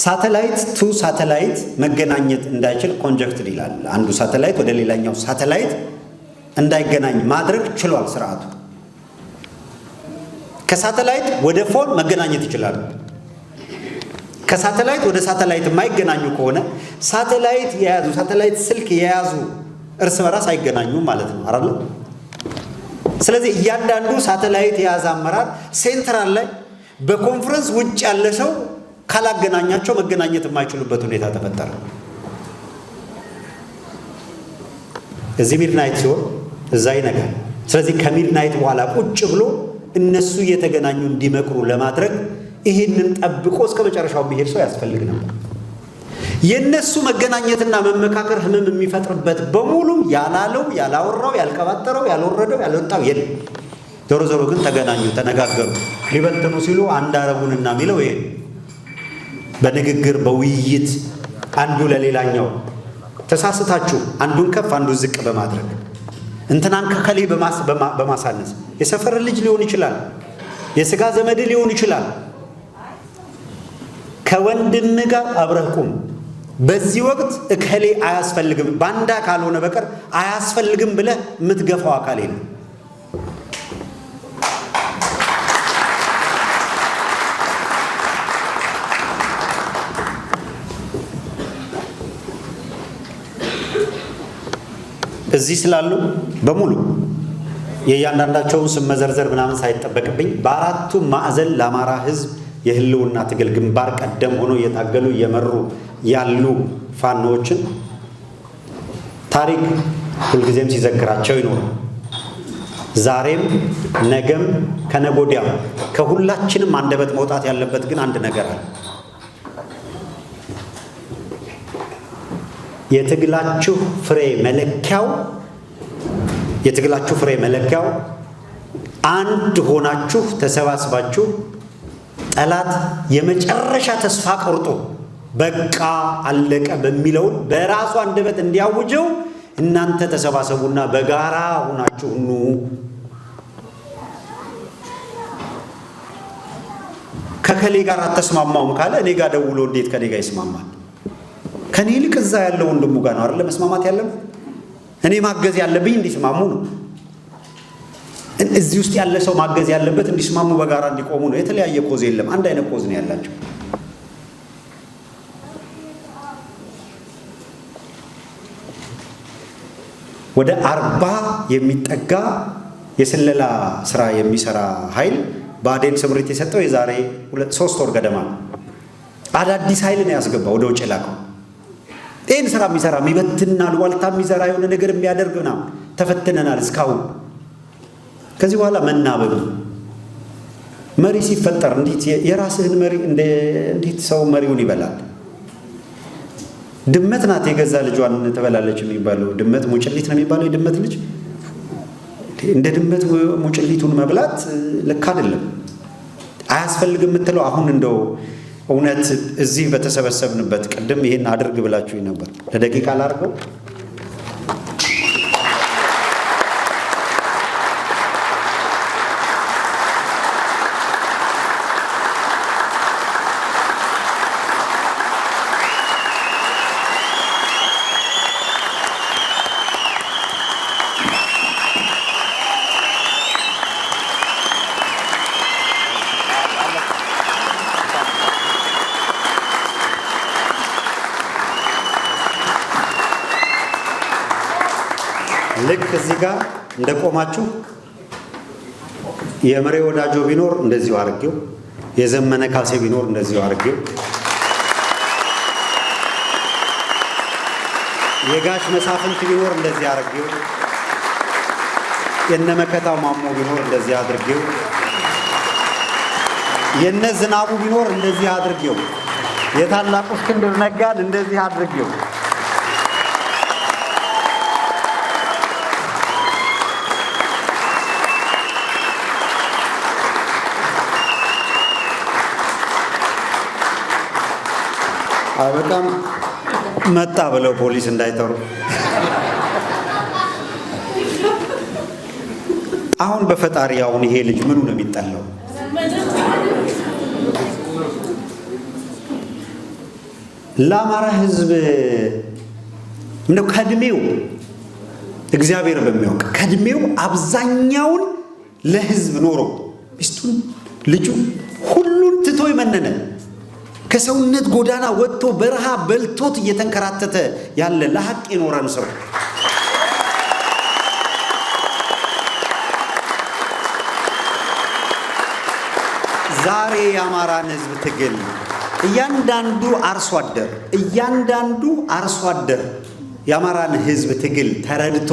ሳተላይት ቱ ሳተላይት መገናኘት እንዳይችል ኮንጀክትድ ይላል። አንዱ ሳተላይት ወደ ሌላኛው ሳተላይት እንዳይገናኝ ማድረግ ችሏል ስርዓቱ። ከሳተላይት ወደ ፎን መገናኘት ይችላል። ከሳተላይት ወደ ሳተላይት የማይገናኙ ከሆነ ሳተላይት ስልክ የያዙ እርስ በራስ አይገናኙም ማለት ነው አይደል? ስለዚህ እያንዳንዱ ሳተላይት የያዘ አመራር ሴንትራል ላይ በኮንፈረንስ ውጭ ያለ ሰው ካላገናኛቸው መገናኘት የማይችሉበት ሁኔታ ተፈጠረ። እዚህ ሚድናይት ሲሆን እዛ ይነጋል። ስለዚህ ከሚድናይት በኋላ ቁጭ ብሎ እነሱ እየተገናኙ እንዲመክሩ ለማድረግ ይህንን ጠብቆ እስከ መጨረሻው የሚሄድ ሰው ያስፈልግ ነበር። የነሱ መገናኘትና መመካከር ህመም የሚፈጥርበት በሙሉ ያላለው፣ ያላወራው፣ ያልቀባጠረው፣ ያልወረደው፣ ያልወጣው የለም። ዞሮ ዞሮ ግን ተገናኙ፣ ተነጋገሩ። ሊበትኑ ሲሉ አንድ አረቡንና የሚለው ይሄ በንግግር በውይይት አንዱ ለሌላኛው ተሳስታችሁ አንዱን ከፍ አንዱን ዝቅ በማድረግ እንትናን ከከሌ በማሳነስ የሰፈር ልጅ ሊሆን ይችላል፣ የስጋ ዘመድ ሊሆን ይችላል። ከወንድም ጋር አብረህ ቁም። በዚህ ወቅት እከሌ አያስፈልግም፣ ባንዳ ካልሆነ በቀር አያስፈልግም ብለህ የምትገፋው አካል የለም። እዚህ ስላሉ በሙሉ የእያንዳንዳቸውን ስም መዘርዘር ምናምን ሳይጠበቅብኝ በአራቱ ማዕዘን ለአማራ ሕዝብ የህልውና ትግል ግንባር ቀደም ሆኖ እየታገሉ እየመሩ ያሉ ፋኖዎችን ታሪክ ሁልጊዜም ሲዘክራቸው ይኖራል። ዛሬም ነገም ከነጎዲያም ከሁላችንም አንደበት መውጣት ያለበት ግን አንድ ነገር አለ። የትግላችሁ ፍሬ መለኪያው አንድ ሆናችሁ ተሰባስባችሁ ጠላት የመጨረሻ ተስፋ ቆርጦ በቃ አለቀ በሚለውን በራሱ አንደበት እንዲያውጀው እናንተ ተሰባሰቡና በጋራ ሆናችሁ ኑ። ከከሌ ጋር አተስማማውም ካለ እኔ ጋር ደውሎ እንዴት ከኔ ጋር ይስማማል? ከኔ ይልቅ እዛ ያለው ወንድሙ ጋር ነው አይደል መስማማት ያለበት። እኔ ማገዝ ያለብኝ እንዲስማሙ ነው። እዚህ ውስጥ ያለ ሰው ማገዝ ያለበት እንዲስማሙ በጋራ እንዲቆሙ ነው። የተለያየ ኮዝ የለም፣ አንድ አይነት ኮዝ ነው ያላቸው። ወደ 40 የሚጠጋ የስለላ ስራ የሚሰራ ኃይል ብአዴን ስምሪት የሰጠው የዛሬ 3 ወር ገደማ ነው። አዳዲስ ኃይል ነው ያስገባው ወደ ውጭ ላከው። ይህን ስራ የሚሰራ የሚበትናል፣ ዋልታ የሚሰራ የሆነ ነገር የሚያደርግ ምናምን ተፈትነናል እስካሁን። ከዚህ በኋላ መናበብ። መሪ ሲፈጠር እንዴት የራስህን መሪ እንዴት ሰው መሪውን ይበላል? ድመት ናት የገዛ ልጇን ትበላለች የሚባለው። ድመት ሙጭሊት ነው የሚባለው። የድመት ልጅ እንደ ድመት ሙጭሊቱን መብላት ልክ አይደለም። አያስፈልግም የምትለው አሁን እንደው እውነት እዚህ በተሰበሰብንበት ቅድም ይሄን አድርግ ብላችሁ ነበር። ለደቂቃ ላድርገው። ልክ እዚህ ጋር እንደቆማችሁ የመሬ ወዳጆ ቢኖር እንደዚሁ አድርጌው፣ የዘመነ ካሴ ቢኖር እንደዚሁ አድርጌው፣ የጋሽ መሳፍንት ቢኖር እንደዚህ አድርጌው፣ የነመከታው ማሞ ቢኖር እንደዚህ አድርጌው፣ የነ ዝናቡ ቢኖር እንደዚህ አድርጌው፣ የታላቁ እስክንድር ነጋን እንደዚህ አድርጌው፣ በጣም መጣ ብለው ፖሊስ እንዳይጠሩ። አሁን በፈጣሪ አሁን ይሄ ልጅ ምኑ ነው የሚጠላው? ለአማራ ሕዝብ እንደው ከእድሜው እግዚአብሔር በሚያውቅ ከእድሜው አብዛኛውን ለሕዝብ ኖሮ ሚስቱን ልጁን ሁሉን ትቶ የመነነ ከሰውነት ጎዳና ወጥቶ በረሃ በልቶት እየተንከራተተ ያለ ለሐቅ የኖረን ሰው ዛሬ የአማራን ሕዝብ ትግል እያንዳንዱ አርሶ አደር የአማራን ሕዝብ ትግል ተረድቶ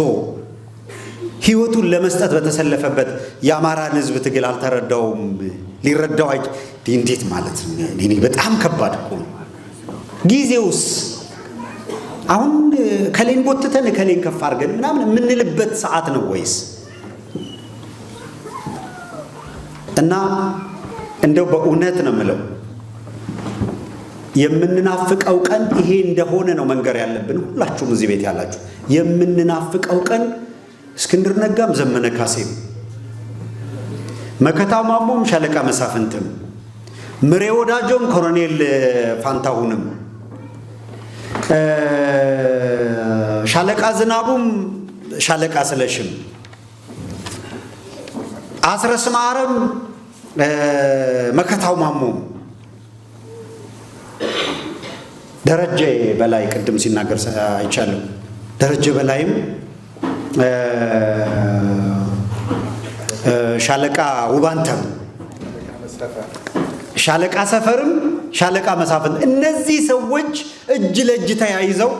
ሕይወቱን ለመስጠት በተሰለፈበት የአማራን ሕዝብ ትግል አልተረዳውም። ሊረዳው እንዴት ማለት ነው? እኔ በጣም ከባድ እኮ ነው። ጊዜውስ አሁን ከሌን ጎትተን ከሌን ከፍ አድርገን ምናምን የምንልበት ሰዓት ነው ወይስ? እና እንደው በእውነት ነው የምለው የምንናፍቀው ቀን ይሄ እንደሆነ ነው መንገር ያለብን። ሁላችሁም እዚህ ቤት ያላችሁ የምንናፍቀው ቀን እስክንድር ነጋም ዘመነ ካሴም መከታው ማሞም ሻለቃ መሳፍንትም ምሬ ወዳጆም ኮሎኔል ፋንታሁንም ሻለቃ ዝናቡም ሻለቃ ስለሽም አስረስ ማረም መከታው ማሞም ደረጀ በላይ ቅድም ሲናገር አይቻለሁ። ደረጀ በላይም ሻለቃ ውባንተም ሻለቃ ሰፈርም ሻለቃ መሳፍንት እነዚህ ሰዎች እጅ ለእጅ ተያይዘው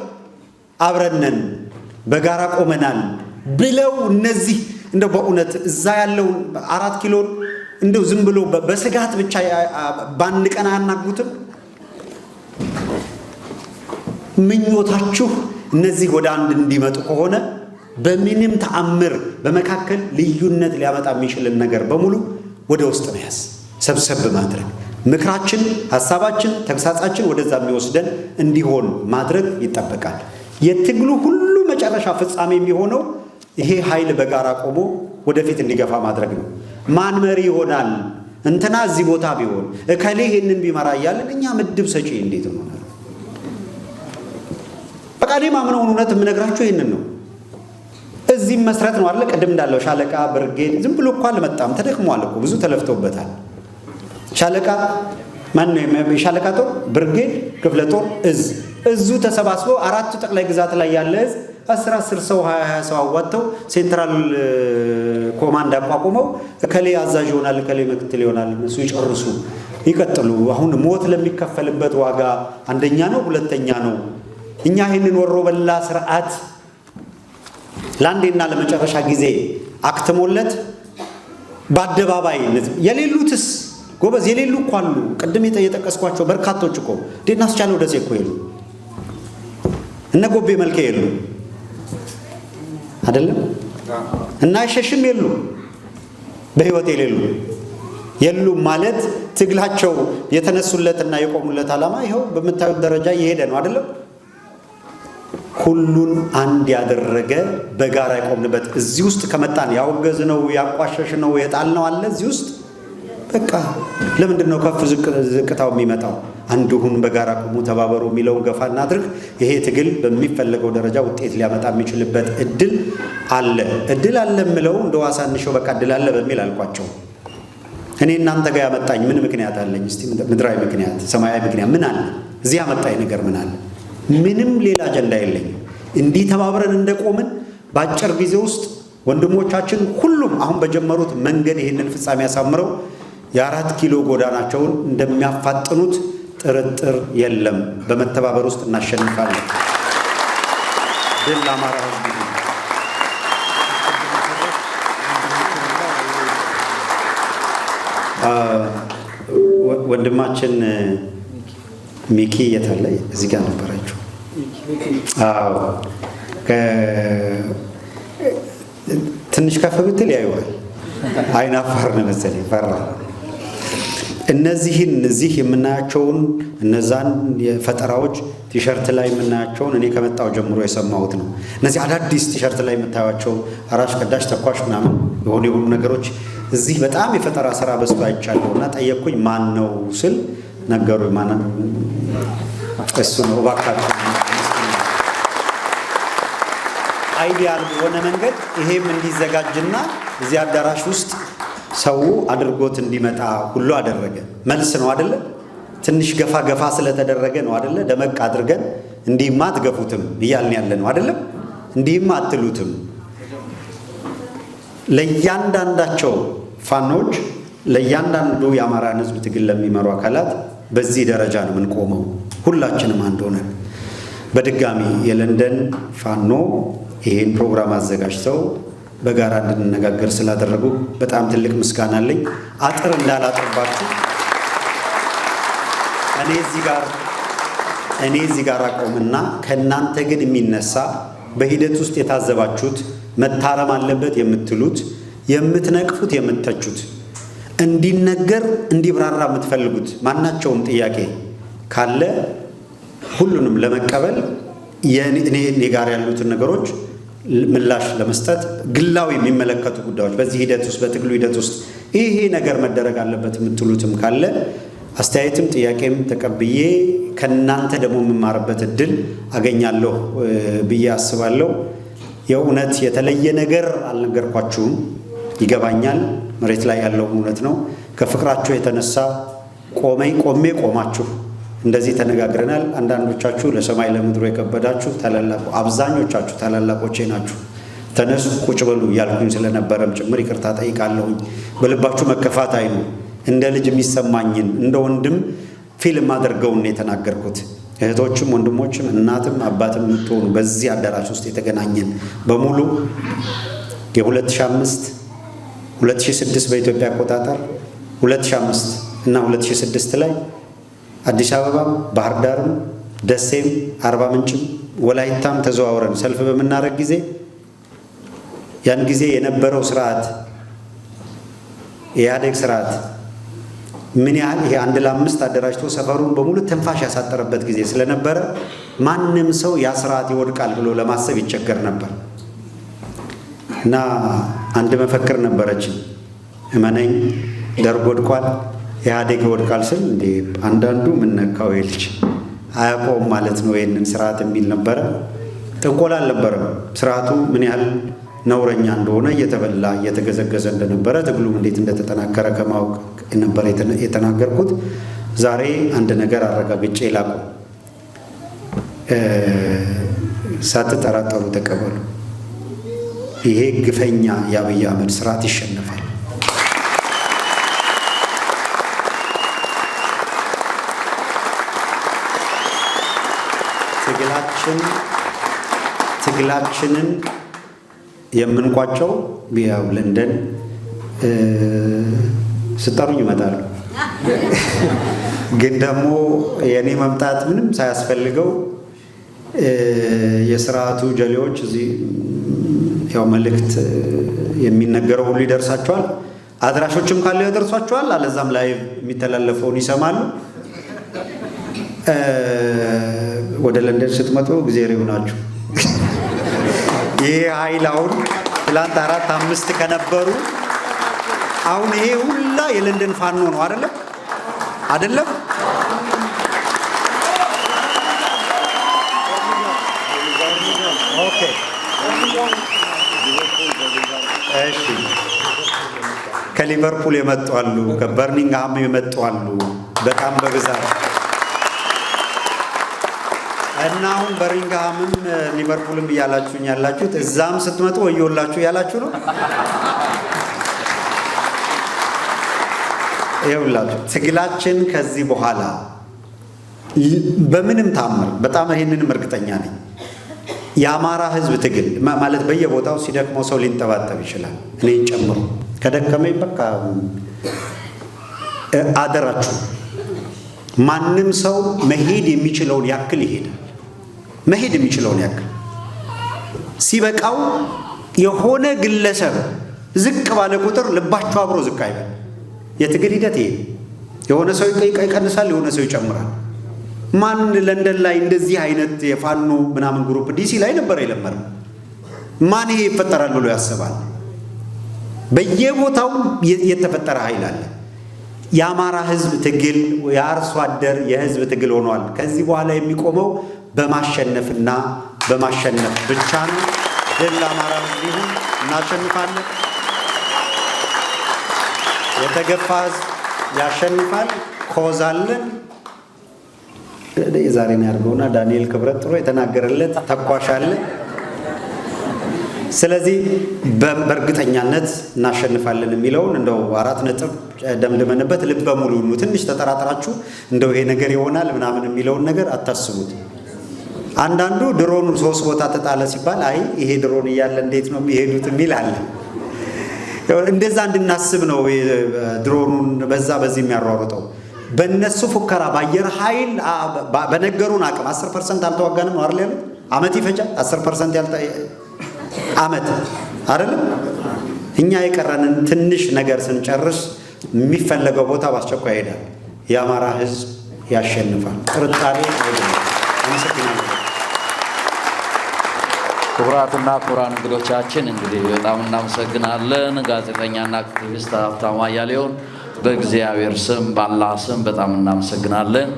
አብረነን በጋራ ቆመናል ብለው እነዚህ እንደው በእውነት እዛ ያለው 4 ኪሎ እንደው ዝም ብሎ በስጋት ብቻ ባንድ ቀን አያናጉትም? ምኞታችሁ እነዚህ ወደ አንድ እንዲመጡ ከሆነ በምንም ተአምር በመካከል ልዩነት ሊያመጣ የሚችልን ነገር በሙሉ ወደ ውስጥ መያዝ፣ ሰብሰብ ማድረግ፣ ምክራችን፣ ሐሳባችን፣ ተግሳጻችን ወደዛ የሚወስደን እንዲሆን ማድረግ ይጠበቃል። የትግሉ ሁሉ መጨረሻ ፍጻሜ የሚሆነው ይሄ ኃይል በጋራ ቆሞ ወደፊት እንዲገፋ ማድረግ ነው። ማን መሪ ይሆናል? እንትና እዚህ ቦታ ቢሆን እከሌ ይሄንን ቢመራ እያለን እኛ ምድብ ሰጪ እንዴት እንሆናለን? በቃ እኔ ማምነውን እውነት የምነግራችሁ ይሄንን ነው። እዚህም መስረት ነው አይደል? ቅድም እንዳለው ሻለቃ ብርጌድ ዝም ብሎ እኮ አልመጣም። ተደክሟል እኮ ብዙ ተለፍቶበታል። ሻለቃ ማን ነው? ሻለቃ ጦር፣ ብርጌድ፣ ክፍለ ጦር፣ እዙ ተሰባስበው 4 ጠቅላይ ግዛት ላይ ያለ እዝ 10 ሰው 20 ሰው አዋጥተው ሴንትራል ኮማንድ አቋቁመው እከሌ አዛዥ ይሆናል፣ እከሌ ምክትል ይሆናል። እነሱ ይጨርሱ ይቀጥሉ። አሁን ሞት ለሚከፈልበት ዋጋ አንደኛ ነው፣ ሁለተኛ ነው። እኛ ይህንን ወሮ በላ ስርዓት ለአንዴና ለመጨረሻ ጊዜ አክትሞለት በአደባባይ የሌሉትስ ጎበዝ የሌሉ እኮ አሉ። ቅድም የጠቀስኳቸው በርካቶች እኮ እንዴት አስቻለው ደሴ እኮ የሉ፣ እነ ጎቤ መልኬ የሉ አይደለም፣ እና አይሸሽም የሉ፣ በህይወት የሉ ማለት ትግላቸው የተነሱለትና የቆሙለት ዓላማ ይኸው በምታዩት ደረጃ እየሄደ ነው አይደለም። ሁሉን አንድ ያደረገ በጋራ የቆምንበት እዚህ ውስጥ ከመጣን ያወገዝነው ያቋሸሽነው የጣልነው አለ እዚህ ውስጥ በቃ ለምንድን ነው ከፍ ዝቅታው የሚመጣው? አንድ ሁን፣ በጋራ ቆሙ፣ ተባበሩ የሚለውን ገፋ እናድርግ። ይሄ ትግል በሚፈለገው ደረጃ ውጤት ሊያመጣ የሚችልበት እድል አለ የምለው እንደው አሳንሸው በቃ እድል አለ በሚል አልኳቸው። እኔ እናንተ ጋር ያመጣኝ ምን ምክንያት አለኝ? እስቲ ምድራዊ ምክንያት፣ ሰማያዊ ምክንያት ምን አለ? እዚህ ያመጣኝ ነገር ምን አለ? ምንም ሌላ አጀንዳ የለኝም። እንዲህ ተባብረን እንደቆምን በአጭር ጊዜ ውስጥ ወንድሞቻችን ሁሉም አሁን በጀመሩት መንገድ ይህንን ፍጻሜ ያሳምረው የ4 ኪሎ ጎዳናቸውን እንደሚያፋጥኑት ጥርጥር የለም። በመተባበር ውስጥ እናሸንፋለን። ድል ለአማራ ሕዝብ። ወንድማችን ሚኪ የታለ? እዚህ ጋር ነበራችሁ። አዎ ትንሽ ከፍ ብትል ያዩዋል። አይናፋር ነው መሰለኝ፣ ፈራ። እነዚህን እዚህ የምናያቸውን እነዛን የፈጠራዎች ቲሸርት ላይ የምናያቸውን እኔ ከመጣው ጀምሮ የሰማሁት ነው። እነዚህ አዳዲስ ቲሸርት ላይ የምታዩቸው አራሽ ቀዳሽ ተኳሽ ምናምን የሆኑ ነገሮች እዚህ በጣም የፈጠራ ስራ በዝቶ አይቻለሁና ጠየቅኩኝ ማን ነው ስል ነገሩኝ። ማን እሱ ነው እባካችሁ አይዲያል በሆነ መንገድ ይሄም እንዲዘጋጅና እዚህ አዳራሽ ውስጥ ሰው አድርጎት እንዲመጣ ሁሉ አደረገ። መልስ ነው አይደለ? ትንሽ ገፋ ገፋ ስለተደረገ ነው አይደለ? ደመቅ አድርገን እንዲህማ አትገፉትም እያልን ያለ ነው አይደለም? እንዲህማ አትሉትም። ለእያንዳንዳቸው ፋኖች ለእያንዳንዱ የአማራን ሕዝብ ትግል ለሚመሩ አካላት በዚህ ደረጃ ነው የምንቆመው፣ ሁላችንም አንድ ሆነን። በድጋሚ የለንደን ፋኖ ይሄን ፕሮግራም አዘጋጅተው በጋራ እንድንነጋገር ስላደረጉ በጣም ትልቅ ምስጋና አለኝ። አጥር እንዳላጥርባችሁ እኔ እዚህ ጋር አቆምና ከእናንተ ግን የሚነሳ በሂደት ውስጥ የታዘባችሁት መታረም አለበት የምትሉት፣ የምትነቅፉት፣ የምትተቹት እንዲነገር እንዲብራራ የምትፈልጉት ማናቸውም ጥያቄ ካለ ሁሉንም ለመቀበል እኔ ጋር ያሉትን ነገሮች ምላሽ ለመስጠት ግላዊ የሚመለከቱ ጉዳዮች በዚህ ሂደት ውስጥ በትግሉ ሂደት ውስጥ ይሄ ነገር መደረግ አለበት የምትሉትም ካለ አስተያየትም ጥያቄም ተቀብዬ ከናንተ ደግሞ የምማርበት እድል አገኛለሁ ብዬ አስባለሁ። የእውነት የተለየ ነገር አልነገርኳችሁም፣ ይገባኛል። መሬት ላይ ያለው እውነት ነው። ከፍቅራችሁ የተነሳ ቆማችሁ እንደዚህ ተነጋግረናል። አንዳንዶቻችሁ ለሰማይ ለምድሩ የከበዳችሁ አብዛኞቻችሁ ታላላቆቼ ናችሁ። ተነሱ ቁጭ በሉ እያልኩኝ ስለነበረም ጭምር ይቅርታ ጠይቃለሁኝ። በልባችሁ መከፋት አይኑ እንደ ልጅ የሚሰማኝን እንደ ወንድም ፊልም አድርገውን የተናገርኩት እህቶችም ወንድሞችም እናትም አባትም የምትሆኑ በዚህ አዳራሽ ውስጥ የተገናኘን በሙሉ የ2005 2006 በኢትዮጵያ አቆጣጠር 2005 እና 2006 ላይ አዲስ አበባም ባህር ዳርም ደሴም አርባ ምንጭም ወላይታም ተዘዋውረን ሰልፍ በምናደርግ ጊዜ ያን ጊዜ የነበረው ስርዓት የኢህአዴግ ስርዓት ምን ያህል ይሄ 1 ለ5 አደራጅቶ ሰፈሩን በሙሉ ትንፋሽ ያሳጠረበት ጊዜ ስለነበረ ማንም ሰው ያ ስርዓት ይወድቃል ብሎ ለማሰብ ይቸገር ነበር እና አንድ መፈክር ነበረችኝ፣ እመነኝ ደርግ ወድቋል ኢህአዴግ ይወድቃል ስል እንዴ አንዳንዱ ምን ነካው ይልች አያቆም ማለት ነው ይሄንን ስርዓት የሚል ነበረ። ጥንቆላ አልነበረም። ስርዓቱ ምን ያህል ነውረኛ እንደሆነ እየተበላ እየተገዘገዘ እንደነበረ ትግሉም እንዴት እንደተጠናከረ ከማወቅ ነበር የተናገርኩት። ዛሬ አንድ ነገር አረጋግጬ ላቁ፣ ሳትጠራጠሩ ተቀበሉ። ይሄ ግፈኛ የአብይ አህመድ ስርዓት ይሸነፋል። ትግላችንን የምንቋጨው ያው ለንደን ስጠሩኝ ይመጣሉ። ግን ደግሞ የኔ መምጣት ምንም ሳያስፈልገው የስርዓቱ ጀሌዎች እዚህ ያው መልእክት የሚነገረው ሁሉ ይደርሳቸዋል። አድራሾችም ካለው ያደርሷቸዋል። አለዛም ላይ የሚተላለፈውን ይሰማሉ። ወደ ለንደን ስትመጡ እግዚአብሔር ይሁናችሁ። ይሄ ኃይል አሁን ትላንት 4 5 ከነበሩ አሁን ይሄ ሁላ የለንደን ፋኖ ነው አይደለም? ኦኬ እሺ። ከሊቨርፑል የመጡ አሉ፣ ከበርሚንግሃም የመጡ አሉ በጣም በብዛት እና አሁን በርሚንግሃምም ሊቨርፑልም እያላችሁኝ ያላችሁት እዛም ስትመጡ ወዮላችሁ ያላችሁ ነው። ይኸውላችሁ ትግላችን ከዚህ በኋላ በምንም ታምር በጣም ይሄንንም እርግጠኛ ነኝ የአማራ ሕዝብ ትግል ማለት በየቦታው ሲደክመው ሰው ሊንጠባጠብ ይችላል፣ እኔን ጨምሮ። ከደከመኝ በቃ አደራችሁ ማንም ሰው መሄድ የሚችለውን ያክል ይሄዳል። መሄድ የሚችለውን ያክል ሲበቃው የሆነ ግለሰብ ዝቅ ባለ ቁጥር ልባችሁ አብሮ ዝቅ አይበል። የትግል ሂደት ይሄ የሆነ ሰው ይቀንሳል፣ የሆነ ሰው ይጨምራል። ማን ለንደን ላይ እንደዚህ አይነት የፋኖ ምናምን ግሩፕ ዲሲ ላይ ነበር የለመደው? ማን ይሄ ይፈጠራል ብሎ ያስባል? በየቦታው የተፈጠረ ኃይል አለ። የአማራ ህዝብ ትግል የአርሶ አደር የህዝብ ትግል ሆኗል። ከዚህ በኋላ የሚቆመው በማሸነፍና በማሸነፍ ብቻ ነው። ድል ለአማራ ህዝብ ይሁን። እናሸንፋለን። የተገፋ ህዝብ ያሸንፋል። ኮዝ አለን። የዛሬን ያድርገውና ዳንኤል ክብረት ጥሩ የተናገረለት ተኳሽ አለ። ስለዚህ በእርግጠኛነት እናሸንፋለን የሚለውን እንደው 4 ነጥብ ደምድመንበት ልበ ሙሉ ነው። ትንሽ ተጠራጥራችሁ እንደው ይሄ ነገር ይሆናል ምናምን የሚለውን ነገር አታስቡት። አንዳንዱ ድሮኑ 3 ቦታ ተጣለ ሲባል አይ ይሄ ድሮን እያለ እንዴት ነው የሚሄዱት የሚል አለ። እንደዛ እንድናስብ ነው ድሮኑን በዚህ የሚያሯሩጠው። በእነሱ ፉከራ በአየር ኃይል በነገሩን አቅም 10% አልተዋጋንም ነው አይደል? አመት ይፈጃል 10% አመት አይደለም። እኛ የቀረንን ትንሽ ነገር ስንጨርስ የሚፈለገው ቦታ በአስቸኳይ ይሄዳል። የአማራ ህዝብ ያሸንፋል። ጥርጣሬ አይደለም። አመሰግናለሁ። ክቡራትና ክቡራን እንግዶቻችን እንግዲህ በጣም እናመሰግናለን። ጋዜጠኛና አክቲቪስት ሀብታሙ አያሌውን በእግዚአብሔር ስም ባላህ ስም በጣም እናመሰግናለን።